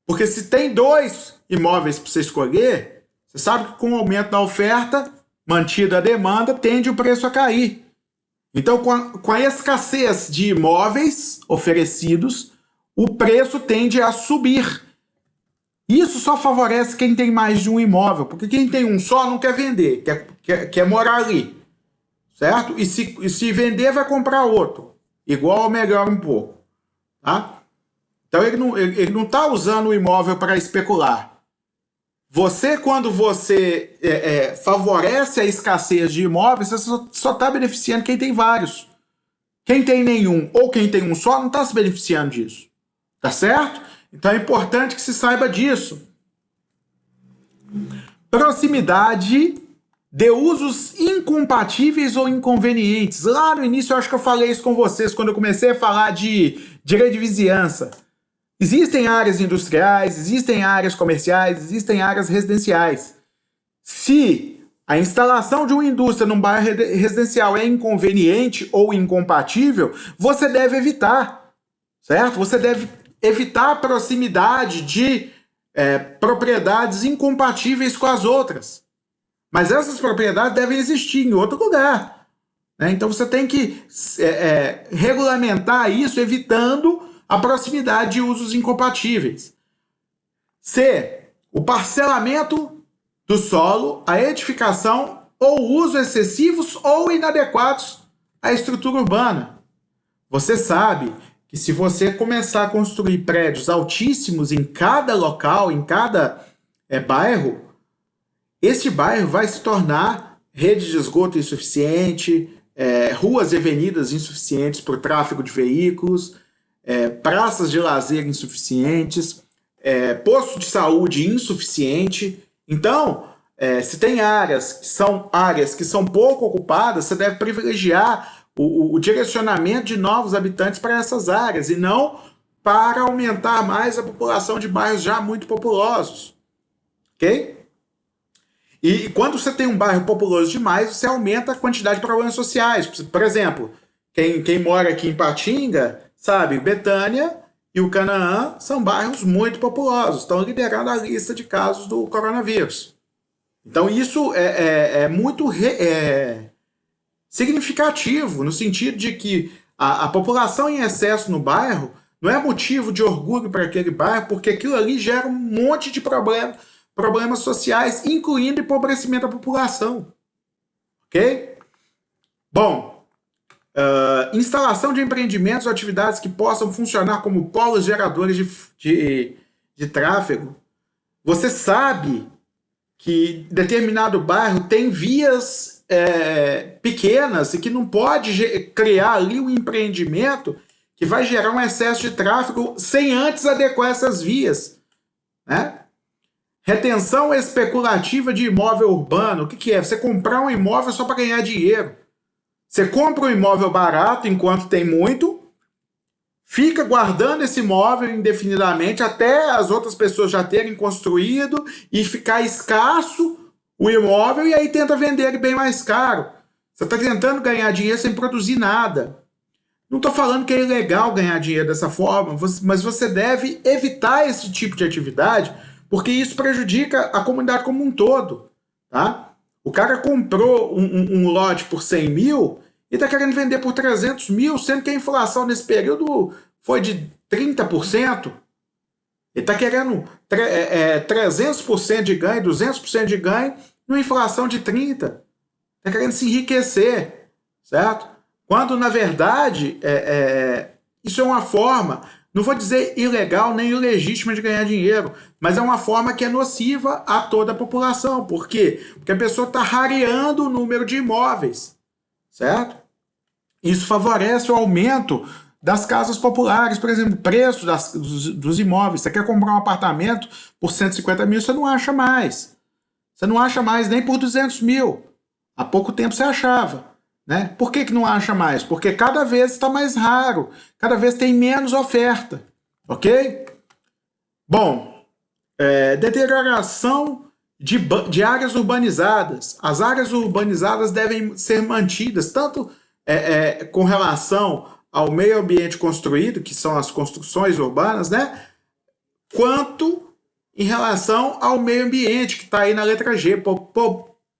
Speaker 1: Porque se tem 2 imóveis para você escolher, você sabe que com o aumento da oferta, mantida a demanda, tende o preço a cair. Então, com a escassez de imóveis oferecidos, o preço tende a subir. Isso só favorece quem tem mais de um imóvel, porque quem tem um só não quer vender, quer morar ali, certo? E se vender, vai comprar outro, igual ou melhor um pouco, tá? Então ele não está usando o imóvel para especular. Você, quando você favorece a escassez de imóveis, você só está beneficiando quem tem vários. Quem tem nenhum ou quem tem um só não está se beneficiando disso. Tá certo? Então é importante que se saiba disso. Proximidade de usos incompatíveis ou inconvenientes. Lá no início eu acho que eu falei isso com vocês, quando eu comecei a falar de direito de vizinhança. Existem áreas industriais, existem áreas comerciais, existem áreas residenciais. Se a instalação de uma indústria num bairro residencial é inconveniente ou incompatível, você deve evitar, certo? Você deve evitar a proximidade de propriedades incompatíveis com as outras. Mas essas propriedades devem existir em outro lugar, né? Então você tem que regulamentar isso, evitando a proximidade de usos incompatíveis. C. O parcelamento do solo, a edificação ou uso excessivos ou inadequados à estrutura urbana. Você sabe que se você começar a construir prédios altíssimos em cada local, em cada bairro, este bairro vai se tornar rede de esgoto insuficiente, ruas e avenidas insuficientes para o tráfego de veículos, praças de lazer insuficientes, posto de saúde insuficiente. Então, se tem áreas que são pouco ocupadas, você deve privilegiar o direcionamento de novos habitantes para essas áreas e não para aumentar mais a população de bairros já muito populosos. Ok? E quando você tem um bairro populoso demais, você aumenta a quantidade de problemas sociais. Por exemplo, quem mora aqui em Patinga, sabe, Betânia e o Canaã são bairros muito populosos, estão liderando a lista de casos do coronavírus. Então isso é muito significativo, no sentido de que a população em excesso no bairro não é motivo de orgulho para aquele bairro, porque aquilo ali gera um monte de problemas sociais, incluindo empobrecimento da população. Ok? Bom, instalação de empreendimentos ou atividades que possam funcionar como polos geradores de tráfego. Você sabe que determinado bairro tem vias pequenas e que não pode criar ali um empreendimento que vai gerar um excesso de tráfego sem antes adequar essas vias, né? Retenção especulativa de imóvel urbano. O que é? Você comprar um imóvel só para ganhar dinheiro. Você compra um imóvel barato enquanto tem muito, fica guardando esse imóvel indefinidamente até as outras pessoas já terem construído e ficar escasso o imóvel, e aí tenta vender ele bem mais caro. Você está tentando ganhar dinheiro sem produzir nada. Não estou falando que é ilegal ganhar dinheiro dessa forma, mas você deve evitar esse tipo de atividade, porque isso prejudica a comunidade como um todo, tá? O cara comprou um lote por 100 mil e está querendo vender por 300 mil, sendo que a inflação nesse período foi de 30%. Ele está querendo 300% de ganho, 200% de ganho, numa inflação de 30%. Está querendo se enriquecer, certo? Quando, na verdade, isso é uma forma, não vou dizer ilegal nem ilegítima de ganhar dinheiro, mas é uma forma que é nociva a toda a população. Por quê? Porque a pessoa está rareando o número de imóveis, certo? Isso favorece o aumento das casas populares, por exemplo, o preço dos imóveis. Você quer comprar um apartamento por 150 mil, você não acha mais. Você não acha mais nem por 200 mil. Há pouco tempo você achava. Né? Por que não acha mais? Porque cada vez está mais raro, cada vez tem menos oferta. Ok? Bom, deterioração de áreas urbanizadas. As áreas urbanizadas devem ser mantidas, tanto com relação ao meio ambiente construído, que são as construções urbanas, né? Quanto em relação ao meio ambiente, que está aí na letra G,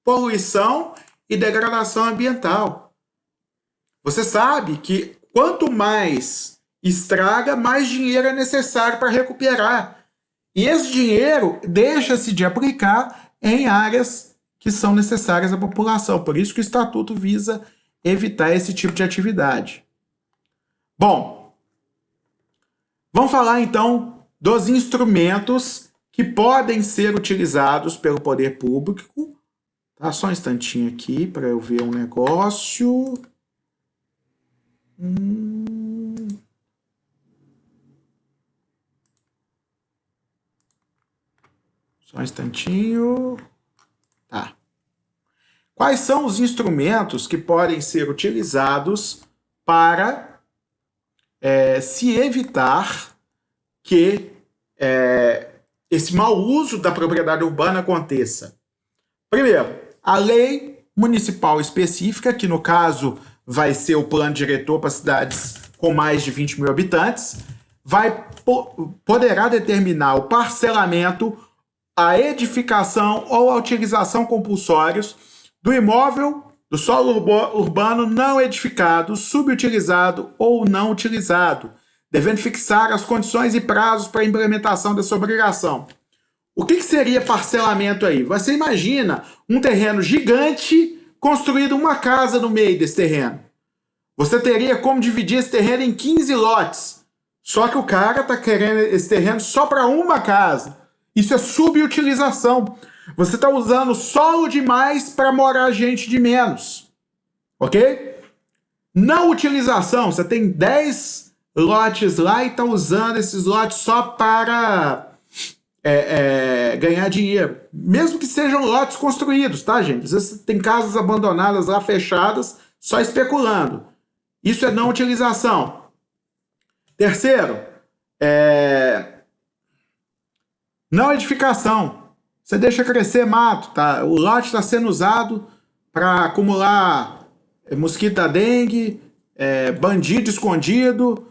Speaker 1: poluição e degradação ambiental. Você sabe que quanto mais estraga, mais dinheiro é necessário para recuperar. E esse dinheiro deixa-se de aplicar em áreas que são necessárias à população. Por isso que o Estatuto visa evitar esse tipo de atividade. Bom, vamos falar então dos instrumentos que podem ser utilizados pelo poder público. Tá? Só um instantinho aqui para eu ver um negócio. Só um instantinho. Tá. Quais são os instrumentos que podem ser utilizados para se evitar que esse mau uso da propriedade urbana aconteça? Primeiro, a lei municipal específica, que no caso vai ser o plano diretor para cidades com mais de 20 mil habitantes, poderá determinar o parcelamento, a edificação ou a utilização compulsórios do imóvel, do solo urbano não edificado, subutilizado ou não utilizado, devendo fixar as condições e prazos para a implementação dessa obrigação. O que seria parcelamento aí? Você imagina um terreno gigante construído uma casa no meio desse terreno. Você teria como dividir esse terreno em 15 lotes. Só que o cara está querendo esse terreno só para uma casa. Isso é subutilização. Você está usando solo demais para morar gente de menos. Ok? Não utilização. Você tem 10 lotes lá e está usando esses lotes só para ganhar dinheiro. Mesmo que sejam lotes construídos, tá, gente? Às vezes tem casas abandonadas lá, fechadas, só especulando. Isso é não utilização. Terceiro, não edificação. Você deixa crescer mato, tá? O lote está sendo usado para acumular mosquito da dengue, bandido escondido,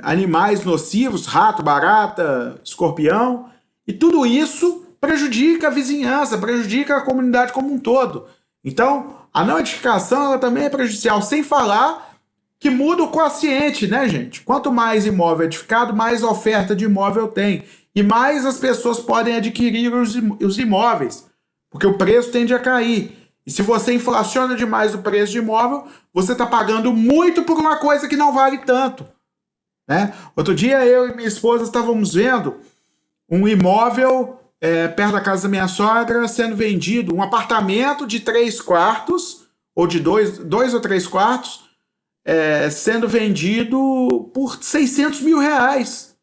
Speaker 1: animais nocivos, rato, barata, escorpião. E tudo isso prejudica a vizinhança, prejudica a comunidade como um todo. Então, a não edificação ela também é prejudicial, sem falar que muda o quociente, né, gente? Quanto mais imóvel edificado, mais oferta de imóvel tem. E mais as pessoas podem adquirir os imóveis, porque o preço tende a cair. E se você inflaciona demais o preço de imóvel, você está pagando muito por uma coisa que não vale tanto. Né? Outro dia eu e minha esposa estávamos vendo um imóvel perto da casa da minha sogra sendo vendido, um apartamento de 3 quartos, ou de 2 ou 3 quartos, sendo vendido por 600 mil reais.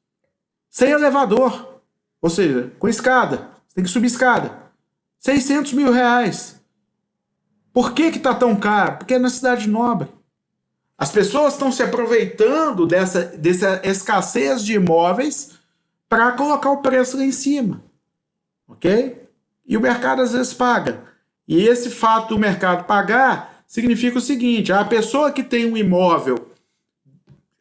Speaker 1: Sem elevador, ou seja, com escada, você tem que subir escada. 600 mil reais. Por que está tão caro? Porque é na cidade nobre. As pessoas estão se aproveitando dessa escassez de imóveis para colocar o preço lá em cima. Ok? E o mercado às vezes paga. E esse fato do mercado pagar significa o seguinte: a pessoa que tem um imóvel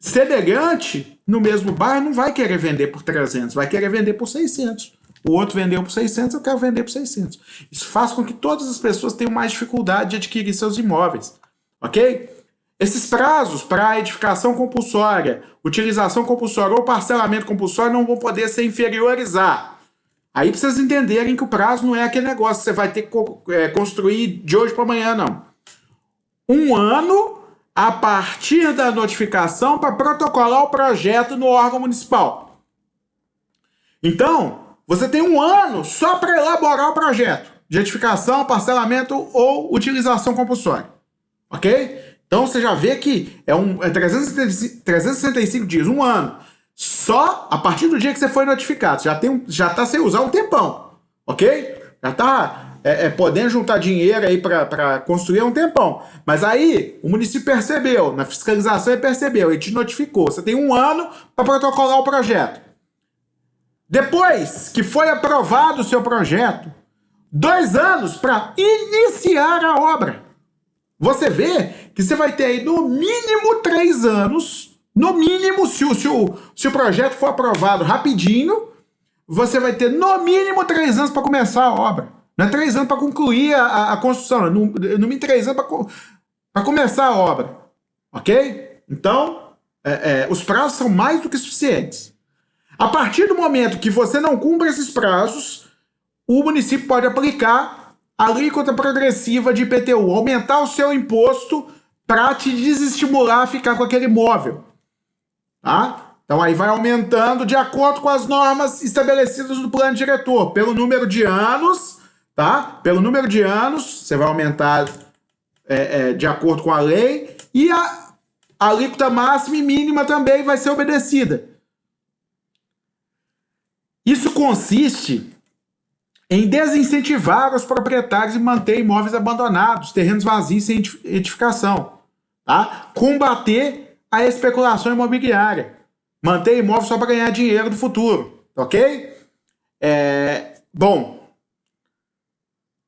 Speaker 1: semelhante no mesmo bairro não vai querer vender por 300, vai querer vender por 600. O outro vendeu por 600, eu quero vender por 600. Isso faz com que todas as pessoas tenham mais dificuldade de adquirir seus imóveis. Ok? Esses prazos para edificação compulsória, utilização compulsória ou parcelamento compulsório não vão poder ser inferiorizar. Aí pra vocês entenderem que o prazo não é aquele negócio que você vai ter que construir de hoje para amanhã, não. 1 ano a partir da notificação para protocolar o projeto no órgão municipal. Então, você tem 1 ano só para elaborar o projeto de edificação, parcelamento ou utilização compulsória. Ok? Então você já vê que é 365 dias, um ano. Só a partir do dia que você foi notificado. Já está sem usar um tempão, ok? Já está podendo juntar dinheiro aí para construir um tempão. Mas aí o município percebeu, na fiscalização ele percebeu, ele te notificou. Você tem um ano para protocolar o projeto. Depois que foi aprovado o seu projeto, 2 anos para iniciar a obra. Você vê que você vai ter aí no mínimo 3 anos, no mínimo, se o projeto for aprovado rapidinho, você vai ter no mínimo 3 anos para começar a obra. Não é 3 anos para concluir a construção, no mínimo 3 anos para começar a obra. Ok? Então, os prazos são mais do que suficientes. A partir do momento que você não cumpre esses prazos, o município pode aplicar a alíquota progressiva de IPTU, aumentar o seu imposto para te desestimular a ficar com aquele imóvel. Tá? Então aí vai aumentando de acordo com as normas estabelecidas no plano diretor, pelo número de anos, tá? Pelo número de anos, você vai aumentar de acordo com a lei, e a alíquota máxima e mínima também vai ser obedecida. Isso consiste em desincentivar os proprietários e manter imóveis abandonados, terrenos vazios sem edificação. Tá? Combater a especulação imobiliária. Manter imóvel só para ganhar dinheiro no futuro. Ok? Bom,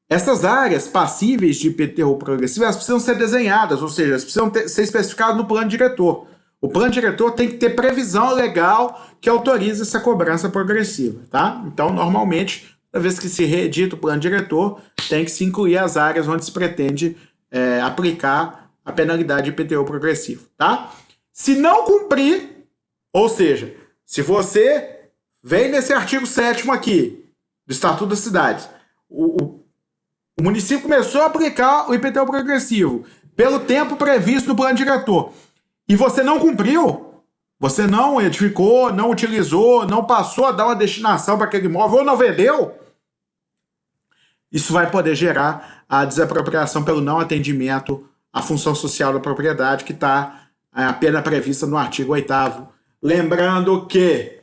Speaker 1: essas áreas passíveis de IPTU progressivo, elas precisam ser desenhadas, ou seja, elas precisam ser especificadas no plano diretor. O plano diretor tem que ter previsão legal que autorize essa cobrança progressiva. Tá? Então, normalmente, toda vez que se reedita o plano diretor, tem que se incluir as áreas onde se pretende aplicar a penalidade de IPTU progressivo. Tá? Se não cumprir, ou seja, se você vem nesse artigo 7º aqui, do Estatuto das Cidades, o município começou a aplicar o IPTU progressivo pelo tempo previsto no plano diretor, e você não cumpriu, você não edificou, não utilizou, não passou a dar uma destinação para aquele imóvel, ou não vendeu, isso vai poder gerar a desapropriação pelo não atendimento à função social da propriedade, que está a pena prevista no artigo 8º. Lembrando que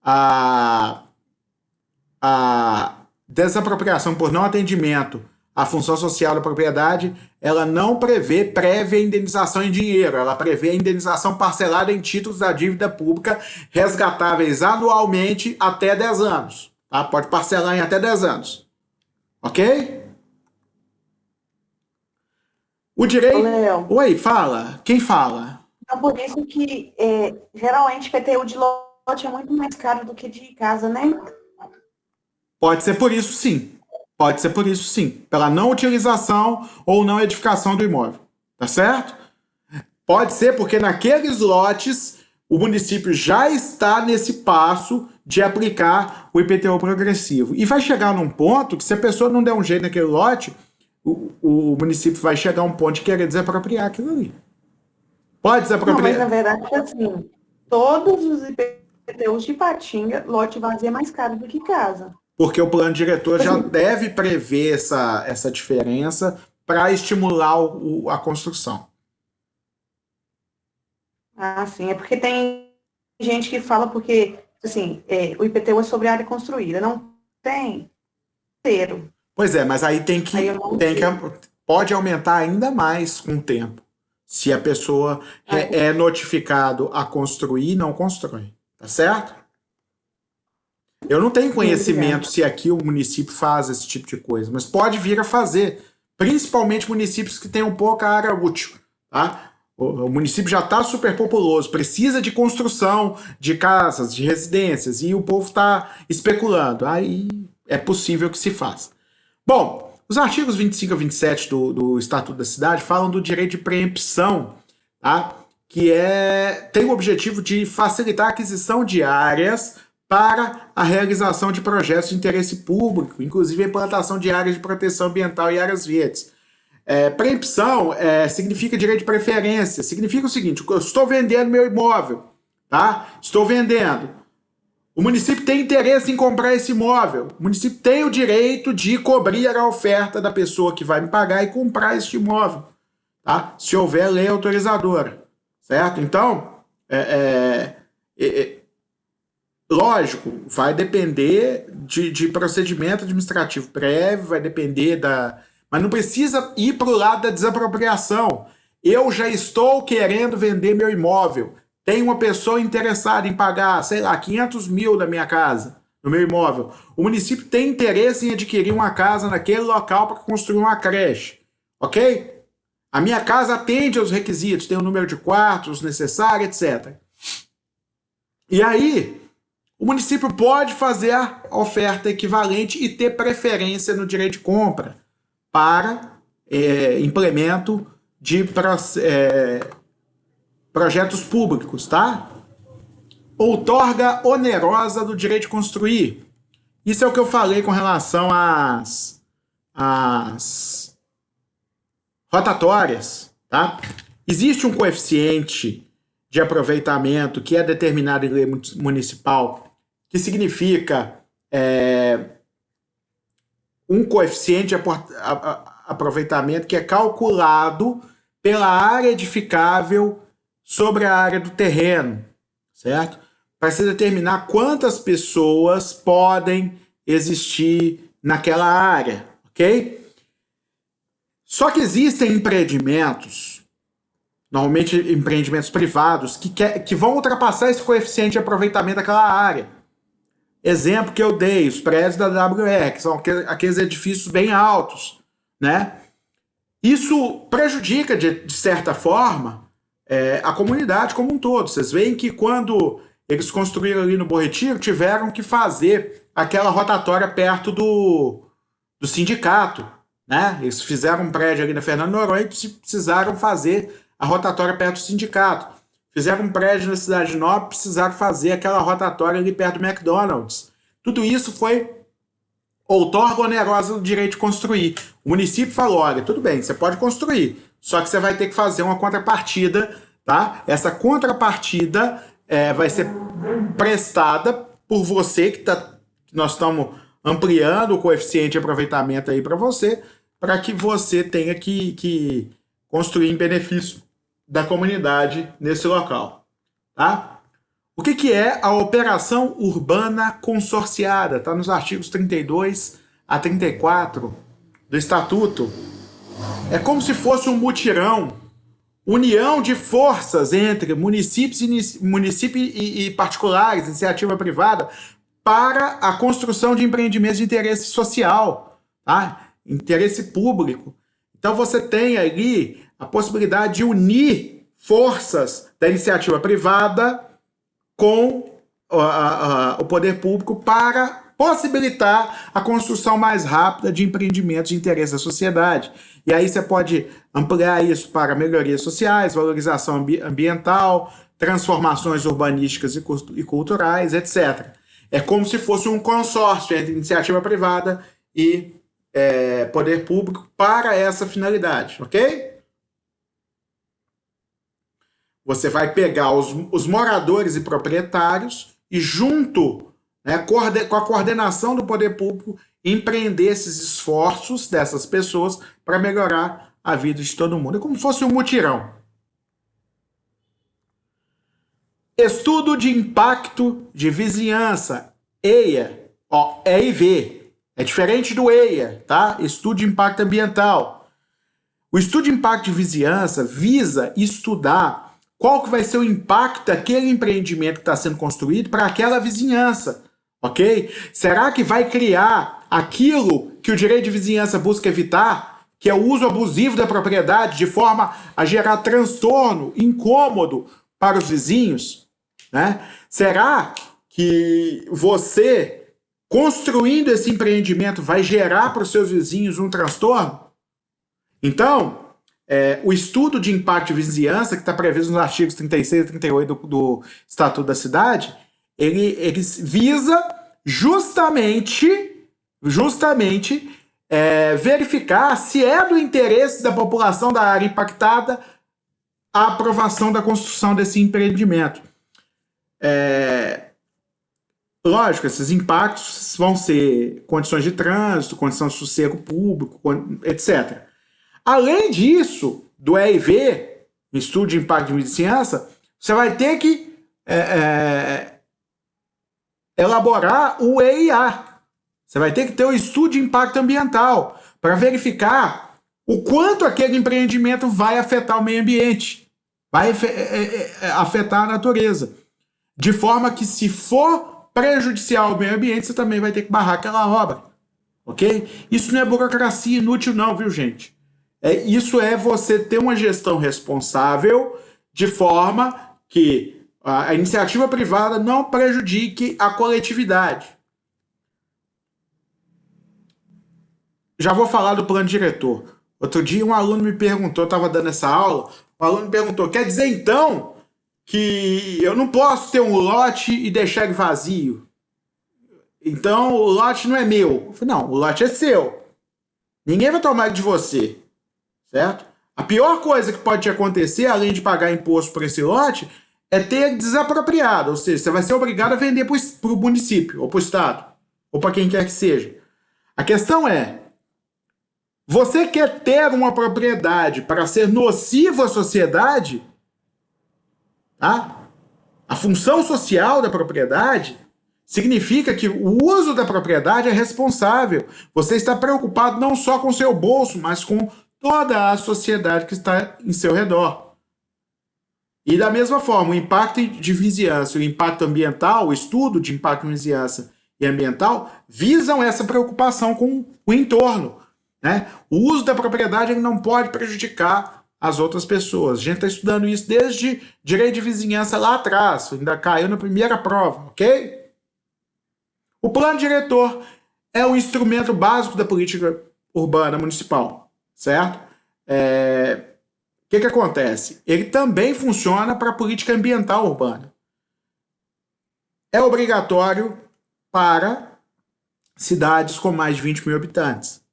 Speaker 1: a desapropriação por não atendimento à função social da propriedade, ela não prevê prévia indenização em dinheiro, ela prevê a indenização parcelada em títulos da dívida pública resgatáveis anualmente até 10 anos. Tá? Pode parcelar em até 10 anos. Ok? O direito...
Speaker 2: Léo.
Speaker 1: Oi, fala. Quem fala?
Speaker 2: Então, por isso que, geralmente, IPTU de lote é muito mais caro do que de casa, né?
Speaker 1: Pode ser por isso, sim. Pode ser por isso, sim. Pela não utilização ou não edificação do imóvel. Tá certo? Pode ser porque naqueles lotes o município já está nesse passo de aplicar o IPTU progressivo. E vai chegar num ponto que, se a pessoa não der um jeito naquele lote, o município vai chegar a um ponto de querer desapropriar aquilo ali. Pode desapropriar.
Speaker 2: Não, mas na verdade, assim, todos os IPTUs de Ipatinga, lote vazio é mais caro do que casa.
Speaker 1: Porque o plano diretor já deve prever essa diferença para estimular a construção.
Speaker 2: Ah, sim. É porque tem gente que fala porque, assim, o IPTU é sobre área construída. Não tem inteiro.
Speaker 1: Pois é, mas aí pode aumentar ainda mais com o tempo. Se a pessoa é notificado a construir e não constrói. Tá certo? Eu não tenho conhecimento se aqui o município faz esse tipo de coisa, mas pode vir a fazer, principalmente municípios que tenham pouca área útil. Tá? O município já está superpopuloso, precisa de construção de casas, de residências, e o povo está especulando. Aí é possível que se faça. Bom, os artigos 25 a 27 do Estatuto da Cidade falam do direito de preempção, tá? Que tem o objetivo de facilitar a aquisição de áreas para a realização de projetos de interesse público, inclusive a implantação de áreas de proteção ambiental e áreas verdes. Preempção significa direito de preferência, significa o seguinte: eu estou vendendo meu imóvel, tá? Estou vendendo. O município tem interesse em comprar esse imóvel. O município tem o direito de cobrir a oferta da pessoa que vai me pagar e comprar este imóvel. tá? Se houver lei autorizadora, certo? Então, lógico, vai depender de procedimento administrativo prévio, vai depender da... Mas não precisa ir para o lado da desapropriação. Eu já estou querendo vender meu imóvel. Tem uma pessoa interessada em pagar, sei lá, 500 mil da minha casa, no meu imóvel. O município tem interesse em adquirir uma casa naquele local para construir uma creche, ok? A minha casa atende aos requisitos, tem o número de quartos necessário, etc. E aí, o município pode fazer a oferta equivalente e ter preferência no direito de compra para implemento de projetos públicos, tá? Outorga onerosa do direito de construir. Isso é o que eu falei com relação às rotatórias, tá? Existe um coeficiente de aproveitamento que é determinado em lei municipal, que significa um coeficiente de aproveitamento que é calculado pela área edificável sobre a área do terreno, certo? Para se determinar quantas pessoas podem existir naquela área, ok? Só que existem empreendimentos, normalmente empreendimentos privados, que vão ultrapassar esse coeficiente de aproveitamento daquela área. Exemplo que eu dei, os prédios da WR, que são aqueles edifícios bem altos, né? Isso prejudica, de certa forma, a comunidade como um todo. Vocês veem que quando eles construíram ali no Bom Retiro, tiveram que fazer aquela rotatória perto do sindicato, né? Eles fizeram um prédio ali na Fernando Noronha e precisaram fazer a rotatória perto do sindicato. Fizeram um prédio na Cidade Nova, precisaram fazer aquela rotatória ali perto do McDonald's. Tudo isso foi outorga onerosa do direito de construir. O município falou, olha, tudo bem, você pode construir, só que você vai ter que fazer uma contrapartida, tá? Essa contrapartida vai ser prestada por você, nós estamos ampliando o coeficiente de aproveitamento aí para você, para que você tenha que construir em benefício da comunidade nesse local, tá? O que é a operação urbana consorciada? Está nos artigos 32 a 34 do Estatuto. É como se fosse um mutirão, união de forças entre municípios e particulares, iniciativa privada, para a construção de empreendimentos de interesse social, tá? Interesse público. Então você tem ali a possibilidade de unir forças da iniciativa privada com o poder público para possibilitar a construção mais rápida de empreendimentos de interesse da sociedade. E aí você pode ampliar isso para melhorias sociais, valorização ambiental, transformações urbanísticas e culturais, etc. É como se fosse um consórcio entre iniciativa privada e poder público para essa finalidade, ok? Você vai pegar os moradores e proprietários e junto, né, com a coordenação do poder público, empreender esses esforços dessas pessoas para melhorar a vida de todo mundo. É como se fosse um mutirão. Estudo de impacto de vizinhança, EIA, EIV. É diferente do EIA, tá? Estudo de impacto ambiental. O estudo de impacto de vizinhança visa estudar qual que vai ser o impacto daquele empreendimento que está sendo construído para aquela vizinhança, ok? Será que vai criar aquilo que o direito de vizinhança busca evitar, que é o uso abusivo da propriedade, de forma a gerar transtorno, incômodo para os vizinhos, né? Será que você, construindo esse empreendimento, vai gerar para os seus vizinhos um transtorno? Então, o estudo de impacto de vizinhança, que está previsto nos artigos 36 e 38 do Estatuto da Cidade, ele visa justamente verificar se é do interesse da população da área impactada a aprovação da construção desse empreendimento. Lógico, esses impactos vão ser condições de trânsito, condição de sossego público, etc. Além disso, do EIV, Estudo de Impacto de Vizinhança, você vai ter que elaborar o EIA. Você vai ter que ter o estudo de impacto ambiental para verificar o quanto aquele empreendimento vai afetar o meio ambiente, vai afetar a natureza. De forma que, se for prejudicial ao meio ambiente, você também vai ter que barrar aquela obra. Ok? Isso não é burocracia inútil, não, viu, gente? Isso é você ter uma gestão responsável de forma que a iniciativa privada não prejudique a coletividade. Já vou falar do plano diretor. Outro dia um aluno me perguntou, eu estava dando essa aula, um aluno me perguntou, quer dizer então que eu não posso ter um lote e deixar ele vazio? Então o lote não é meu. Eu falei, não, o lote é seu. Ninguém vai tomar ele de você, certo? A pior coisa que pode te acontecer, além de pagar imposto por esse lote, é ter ele desapropriado, ou seja, você vai ser obrigado a vender para o município, ou para o estado, ou para quem quer que seja. A questão é, você quer ter uma propriedade para ser nocivo à sociedade? Tá? A função social da propriedade significa que o uso da propriedade é responsável. Você está preocupado não só com o seu bolso, mas com toda a sociedade que está em seu redor. E da mesma forma, o impacto de vizinhança e o impacto ambiental, o estudo de impacto de vizinhança e ambiental, visam essa preocupação com o entorno. Né? O uso da propriedade ele não pode prejudicar as outras pessoas. A gente está estudando isso desde direito de vizinhança lá atrás, ainda caiu na primeira prova, ok? O plano diretor é o instrumento básico da política urbana municipal, certo? O que acontece? Ele também funciona para a política ambiental urbana. É obrigatório para cidades com mais de 20 mil habitantes.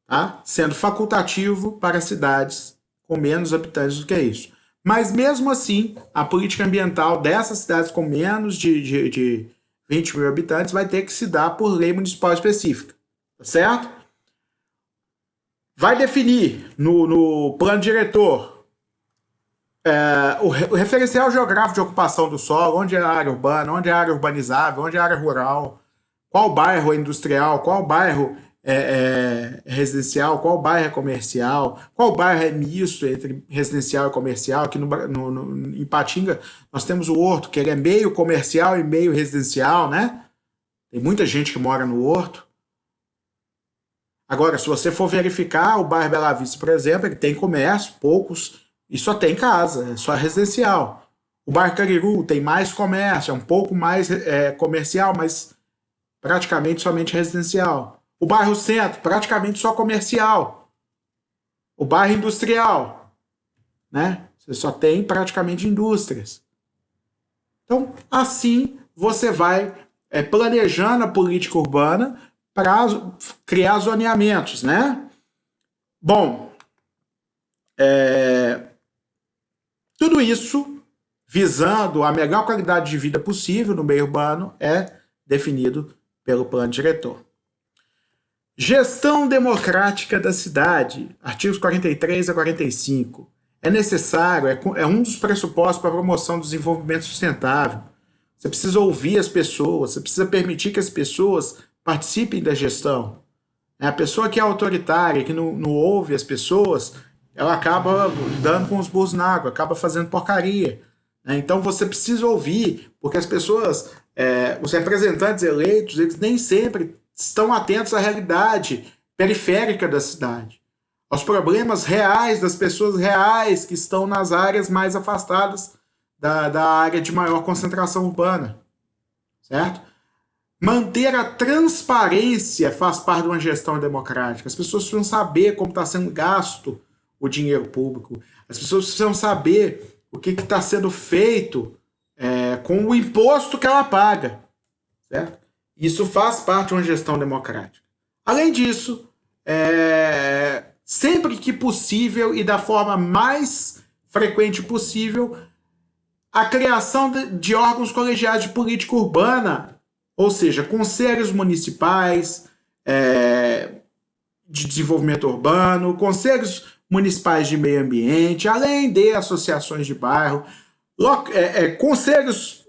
Speaker 1: Tá? Sendo facultativo para cidades com menos habitantes do que isso. Mas mesmo assim, a política ambiental dessas cidades com menos de 20 mil habitantes vai ter que se dar por lei municipal específica. Tá certo? Vai definir no plano diretor o referencial geográfico de ocupação do solo, onde é a área urbana, onde é a área urbanizável, onde é a área rural, qual bairro é industrial, qual bairro residencial, qual bairro é comercial, qual bairro é misto entre residencial e comercial. Aqui em Patinga nós temos o Horto, que ele é meio comercial e meio residencial, né? Tem muita gente que mora no Horto. Agora, se você for verificar, o bairro Bela Vista, por exemplo, ele tem comércio, poucos, e só tem casa, é só residencial. O bairro Cariru tem mais comércio, é um pouco mais comercial, mas praticamente somente residencial. O bairro Centro, praticamente só comercial. O bairro Industrial, né? Você só tem praticamente indústrias. Então, assim, você vai planejando a política urbana para criar zoneamentos, né? Bom, tudo isso visando a melhor qualidade de vida possível no meio urbano é definido pelo plano diretor. Gestão democrática da cidade, artigos 43 a 45. É necessário, é um dos pressupostos para a promoção do desenvolvimento sustentável. Você precisa ouvir as pessoas, você precisa permitir que as pessoas participem da gestão. A pessoa que é autoritária, que não ouve as pessoas, ela acaba dando com os burros na água, acaba fazendo porcaria. Então você precisa ouvir, porque as pessoas, os representantes eleitos, eles nem sempre estão atentos à realidade periférica da cidade, aos problemas reais das pessoas reais que estão nas áreas mais afastadas da área de maior concentração urbana, certo? Manter a transparência faz parte de uma gestão democrática. As pessoas precisam saber como está sendo gasto o dinheiro público, as pessoas precisam saber o que está sendo feito com o imposto que ela paga, certo? Isso faz parte de uma gestão democrática. Além disso, sempre que possível e da forma mais frequente possível, a criação de órgãos colegiados de política urbana, ou seja, conselhos municipais de desenvolvimento urbano, conselhos municipais de meio ambiente, além de associações de bairro, conselhos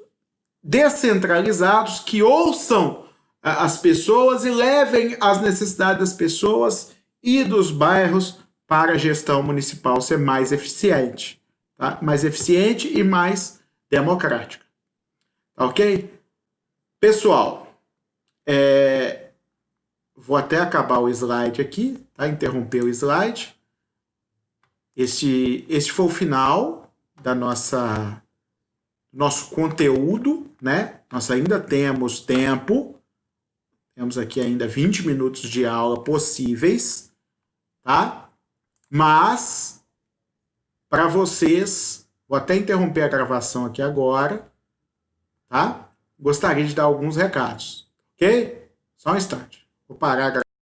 Speaker 1: descentralizados que ouçam as pessoas e levem as necessidades das pessoas e dos bairros para a gestão municipal ser mais eficiente, tá? Mais eficiente e mais democrática. Tá ok? Pessoal, vou até acabar o slide aqui, tá? Interromper o slide. Este foi o final da nosso conteúdo, né? Nós ainda temos tempo, temos aqui ainda 20 minutos de aula possíveis, tá? Mas, para vocês, vou até interromper a gravação aqui agora, tá? Gostaria de dar alguns recados, ok? Só um instante. Vou parar a gravação.